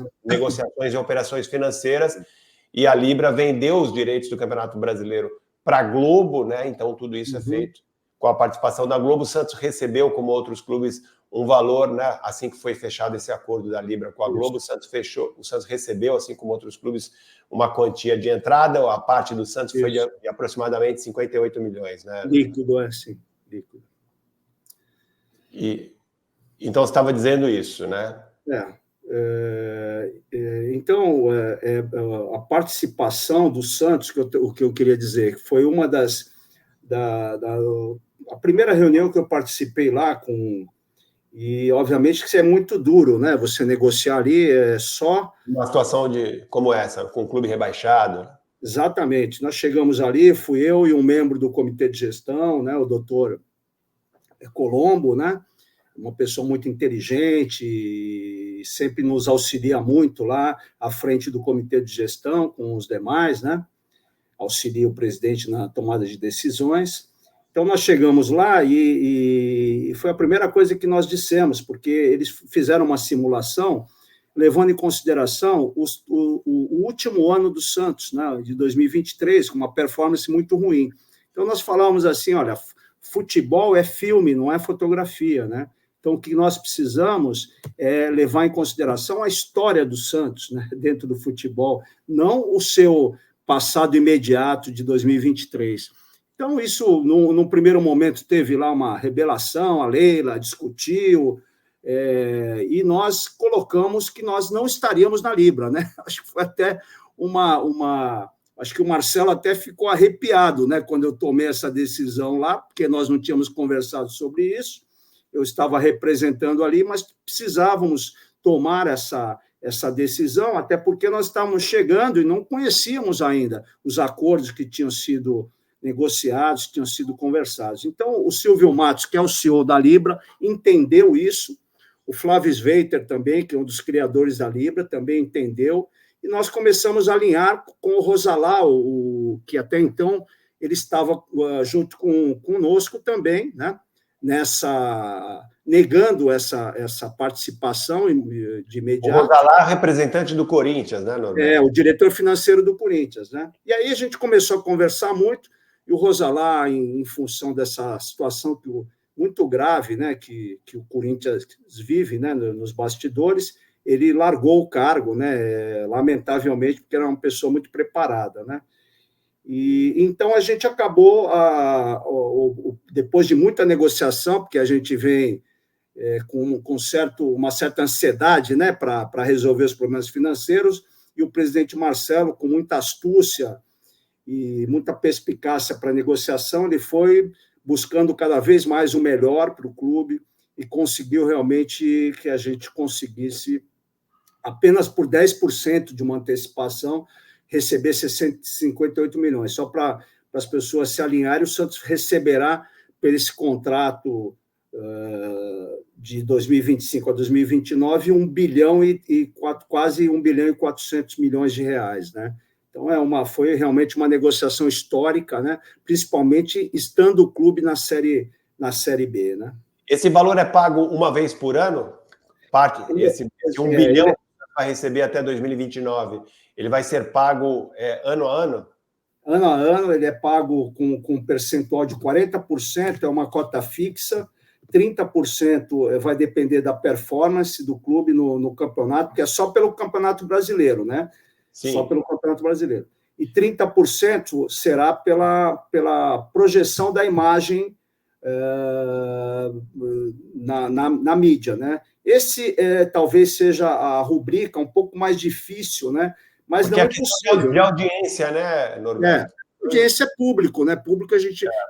e operações financeiras, e a Libra vendeu os direitos do Campeonato Brasileiro para a Globo, né? Então tudo isso é feito com a participação da Globo. O Santos recebeu, como outros clubes, um valor, né? Assim que foi fechado esse acordo da Libra com a Globo, o Santos recebeu, assim como outros clubes, uma quantia de entrada. A parte do Santos foi de aproximadamente 58 milhões, né? Líquido, sim, líquido. Então você estava dizendo isso, né? Então, a participação do Santos, o que eu queria dizer, foi uma das... a primeira reunião que eu participei lá e, obviamente, que isso é muito duro, né? Você negociar ali só... Uma situação como essa, com o clube rebaixado. Exatamente. Nós chegamos ali, fui eu e um membro do comitê de gestão, né? O doutor Colombo, né? Uma pessoa muito inteligente e sempre nos auxilia muito lá à frente do comitê de gestão com os demais, né? Auxilia o presidente na tomada de decisões. Então, nós chegamos lá e foi a primeira coisa que nós dissemos, porque eles fizeram uma simulação levando em consideração o último ano do Santos, né, de 2023, com uma performance muito ruim. Então, nós falamos assim, olha, futebol é filme, não é fotografia, né? Então, o que nós precisamos é levar em consideração a história do Santos, né, dentro do futebol, não o seu passado imediato de 2023. Então, isso, no primeiro momento, teve lá uma rebelação, a Leila discutiu, e nós colocamos que nós não estaríamos na Libra, né? Acho que foi até acho que o Marcelo até ficou arrepiado, né, quando eu tomei essa decisão lá, porque nós não tínhamos conversado sobre isso, eu estava representando ali, mas precisávamos tomar essa decisão, até porque nós estávamos chegando e não conhecíamos ainda os acordos que tinham sido negociados, que tinham sido conversados. Então, o Silvio Matos, que é o CEO da Libra, entendeu isso, o Flávio Sveiter também, que é um dos criadores da Libra, também entendeu, e nós começamos a alinhar com o Rosalá, que até então ele estava junto conosco também, né, negando essa participação de imediato. O Rosalá, representante do Corinthians, né, Norberto? O diretor financeiro do Corinthians, né? E aí a gente começou a conversar muito, e o Rosalá, em função dessa situação muito grave, né, que o Corinthians vive, né, nos bastidores, ele largou o cargo, né, lamentavelmente, porque era uma pessoa muito preparada, né? E então a gente acabou, depois de muita negociação, porque a gente vem com uma certa ansiedade, né, para resolver os problemas financeiros, e o presidente Marcelo, com muita astúcia e muita perspicácia para a negociação, ele foi buscando cada vez mais o melhor para o clube e conseguiu realmente que a gente conseguisse, apenas por 10% de uma antecipação, receber 658 milhões. Só para as pessoas se alinharem, o Santos receberá, por esse contrato de 2025 a 2029, 1 bilhão quase 1 bilhão e 400 milhões de reais, né? Então, foi realmente uma negociação histórica, né? Principalmente estando o clube na Série B, né? Esse valor é pago uma vez por ano? Esse 1 bilhão que vai receber até 2029, ele vai ser pago ano a ano? Ano a ano, ele é pago com um percentual de 40%, é uma cota fixa, 30% vai depender da performance do clube no campeonato, que é só pelo Campeonato Brasileiro, né? Sim. Só pelo Campeonato Brasileiro. E 30% será pela projeção da imagem na mídia, né? Esse talvez seja a rubrica um pouco mais difícil, né? Mas porque não é possível. De audiência, né, Norberto? Audiência é público, né? Público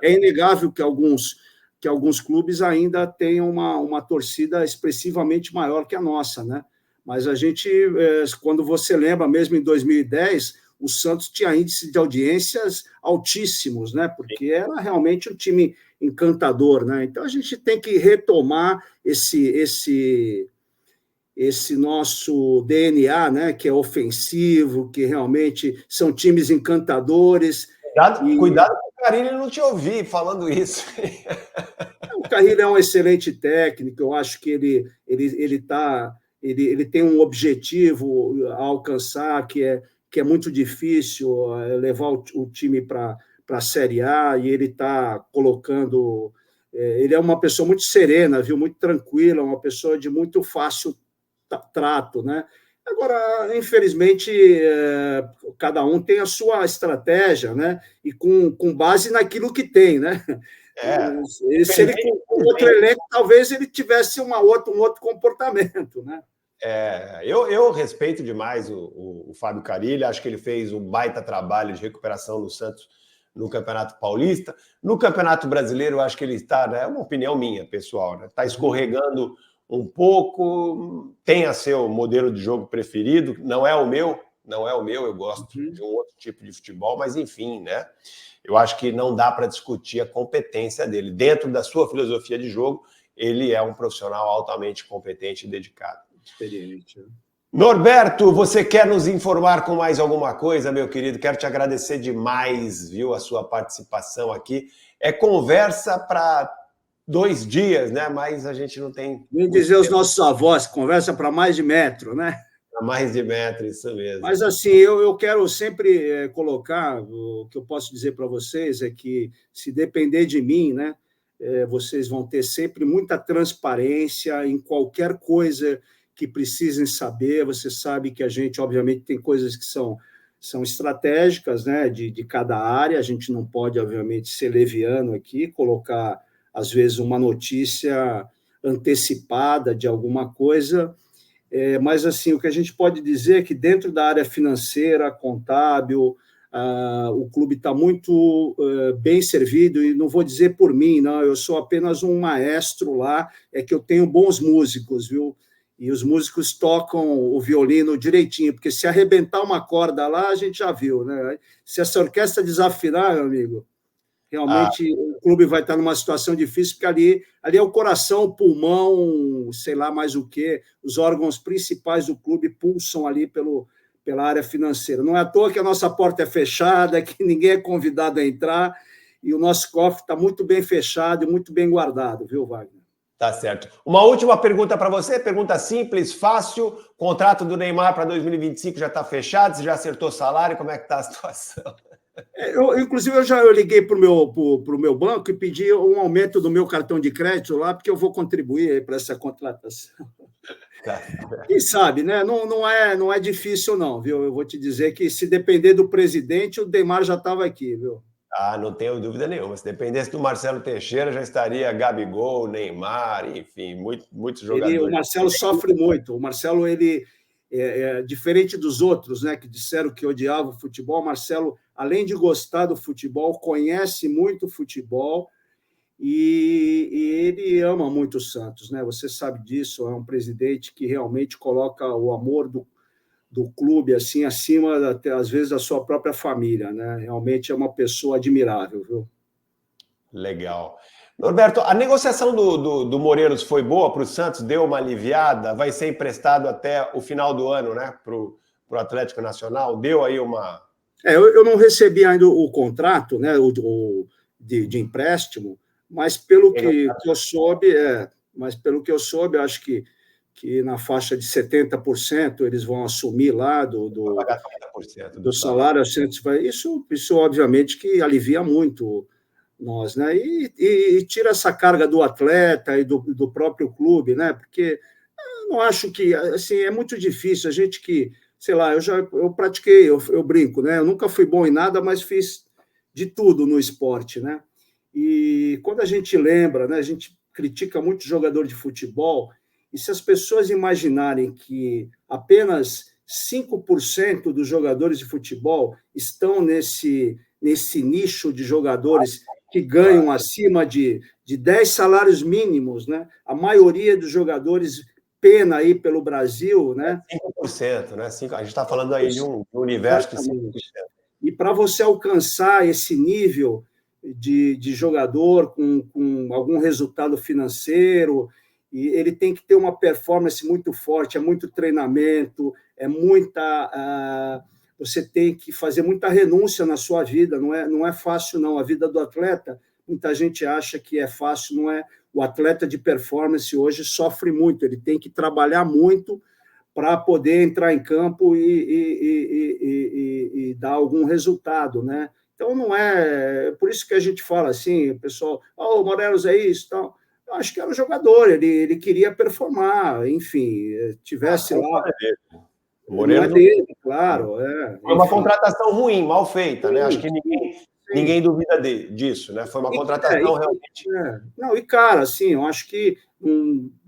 é inegável que alguns clubes ainda tenham uma torcida expressivamente maior que a nossa, né? Mas a gente, quando você lembra, mesmo em 2010, o Santos tinha índices de audiências altíssimos, né? Porque era realmente um time encantador, né? Então a gente tem que retomar esse nosso DNA, né? Que é ofensivo, que realmente são times encantadores. Cuidado com o Carille não te ouvir falando isso. O Carille é um excelente técnico, eu acho que ele tem um objetivo a alcançar que é muito difícil, levar o time para a Série A, e ele está colocando. Ele é uma pessoa muito serena, viu? Muito tranquila, uma pessoa de muito fácil trato, né? Agora, infelizmente, cada um tem a sua estratégia, né? E com base naquilo que tem, né? Se ele com outro elenco, talvez ele tivesse um outro comportamento, né? Eu respeito demais o Fábio Carille, acho que ele fez um baita trabalho de recuperação no Santos no Campeonato Paulista. No Campeonato Brasileiro, eu acho que ele está, né, é uma opinião minha, pessoal, né, está escorregando um pouco, tem a seu modelo de jogo preferido, não é o meu, eu gosto de um outro tipo de futebol, mas enfim, né? Eu acho que não dá para discutir a competência dele. Dentro da sua filosofia de jogo, ele é um profissional altamente competente e dedicado. Experiente. Norberto, você quer nos informar com mais alguma coisa, meu querido? Quero te agradecer demais, viu, a sua participação aqui. É conversa para 2 dias, né? Mas a gente não tem... Vem dizer os nossos avós, conversa para mais de metro, né? Para mais de metro, isso mesmo. Mas, assim, eu quero sempre colocar, o que eu posso dizer para vocês é que, se depender de mim, né, vocês vão ter sempre muita transparência em qualquer coisa que precisem saber. Você sabe que a gente, obviamente, tem coisas que são estratégicas, né, de cada área. A gente não pode, obviamente, ser leviano aqui, colocar, às vezes, uma notícia antecipada de alguma coisa. Mas, assim, o que a gente pode dizer é que, dentro da área financeira, contábil, o clube está muito bem servido, e não vou dizer por mim, não, eu sou apenas um maestro lá, é que eu tenho bons músicos, viu? E os músicos tocam o violino direitinho, porque se arrebentar uma corda lá, a gente já viu, né? Se essa orquestra desafinar, meu amigo, realmente o clube vai estar numa situação difícil, porque ali é o coração, o pulmão, sei lá mais o quê, os órgãos principais do clube pulsam ali pela área financeira. Não é à toa que a nossa porta é fechada, que ninguém é convidado a entrar, e o nosso cofre está muito bem fechado e muito bem guardado, viu, Wagner? Tá certo. Uma última pergunta para você, pergunta simples, fácil. Contrato do Neymar para 2025 já está fechado? Você já acertou o salário? Como é que está a situação? Inclusive, eu liguei para o meu banco e pedi um aumento do meu cartão de crédito lá, porque eu vou contribuir para essa contratação. Quem sabe, né? Não é difícil, não, viu? Eu vou te dizer que, se depender do presidente, o Neymar já estava aqui, viu? Não tenho dúvida nenhuma. Se dependesse do Marcelo Teixeira, já estaria Gabigol, Neymar, enfim, muitos jogadores. O Marcelo sofre muito. O Marcelo, ele diferente dos outros, né, que disseram que odiavam o futebol. O Marcelo, além de gostar do futebol, conhece muito o futebol, e ele ama muito o Santos, né? Você sabe disso. É um presidente que realmente coloca o amor do clube assim acima, até, às vezes, da sua própria família, né? Realmente é uma pessoa admirável, viu? Legal. Norberto, a negociação do Moreiros foi boa para o Santos? Deu uma aliviada? Vai ser emprestado até o final do ano, né? Para o Atlético Nacional? Deu aí uma... Eu não recebi ainda o contrato, né? De empréstimo, mas pelo que eu soube, acho que na faixa de 70% eles vão assumir lá do salário. Isso, obviamente, que alivia muito nós, né? E tira essa carga do atleta e do próprio clube, né? Porque eu não acho que, assim, é muito difícil. A gente que, sei lá, eu pratiquei, eu brinco, né? Eu nunca fui bom em nada, mas fiz de tudo no esporte, né? E quando a gente lembra, né? A gente critica muito jogador de futebol. E se as pessoas imaginarem que apenas 5% dos jogadores de futebol estão nesse nicho de jogadores que ganham acima de 10 salários mínimos, né? A maioria dos jogadores pena aí pelo Brasil, né? 5%, né? A gente está falando aí de um universo de 5%. E para você alcançar esse nível de jogador com algum resultado financeiro, e ele tem que ter uma performance muito forte, é muito treinamento, é muita. Você tem que fazer muita renúncia na sua vida, não é fácil, não. A vida do atleta, muita gente acha que é fácil, não é. O atleta de performance hoje sofre muito, ele tem que trabalhar muito para poder entrar em campo e dar algum resultado, né? Então, não é... Por isso que a gente fala assim, o pessoal, o Morelos é isso, tal. Eu acho que era um jogador, ele queria performar, enfim, tivesse lá... O Morelos não é dele, claro. Foi uma contratação ruim, mal feita, né? Acho que ninguém duvida disso, né? Foi uma contratação realmente... Não, e cara, assim, eu acho que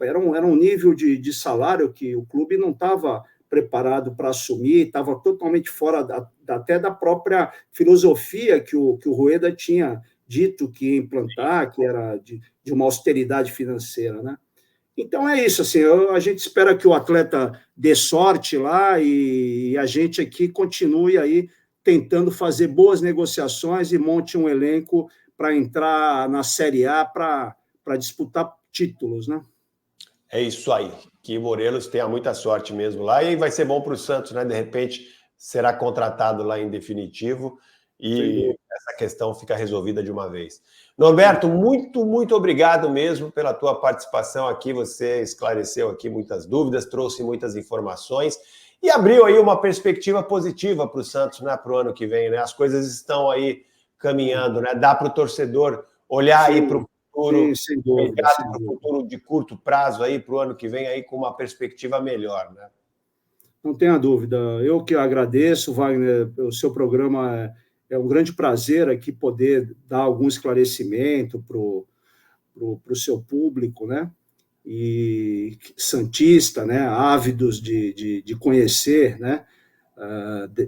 era um nível de salário que o clube não estava preparado para assumir, estava totalmente fora até da própria filosofia que o Rueda tinha dito que ia implantar, que era de uma austeridade financeira, né? Então é isso, assim, a gente espera que o atleta dê sorte lá e a gente aqui continue aí tentando fazer boas negociações e monte um elenco para entrar na Série A para disputar títulos, né? É isso aí. Que o Morelos tenha muita sorte mesmo lá e vai ser bom para o Santos, né? De repente será contratado lá em definitivo e essa questão fica resolvida de uma vez. Norberto, muito obrigado mesmo pela tua participação aqui. Você esclareceu aqui muitas dúvidas, trouxe muitas informações e abriu aí uma perspectiva positiva para o Santos, né, para o ano que vem, né? As coisas estão aí caminhando, né? Dá para o torcedor olhar aí para o futuro, para o futuro de curto prazo aí, para o ano que vem aí com uma perspectiva melhor, né? Não tenha dúvida. Eu que agradeço, Wagner, o seu programa é um grande prazer aqui poder dar algum esclarecimento para o seu público, né? E santista, né? Ávidos de conhecer, né?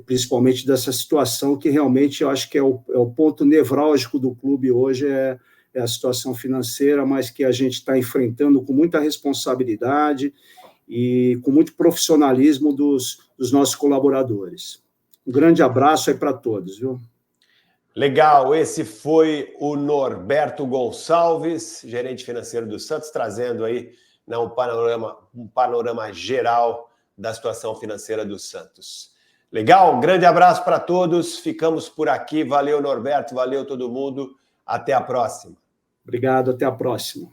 Principalmente dessa situação que realmente eu acho que é o ponto nevrálgico do clube hoje, é a situação financeira, mas que a gente está enfrentando com muita responsabilidade e com muito profissionalismo dos nossos colaboradores. Um grande abraço aí para todos, viu? Legal, esse foi o Norberto Gonçalves, gerente financeiro do Santos, trazendo aí, né, um panorama geral da situação financeira do Santos. Legal, grande abraço para todos, ficamos por aqui, valeu Norberto, valeu todo mundo, até a próxima. Obrigado, até a próxima.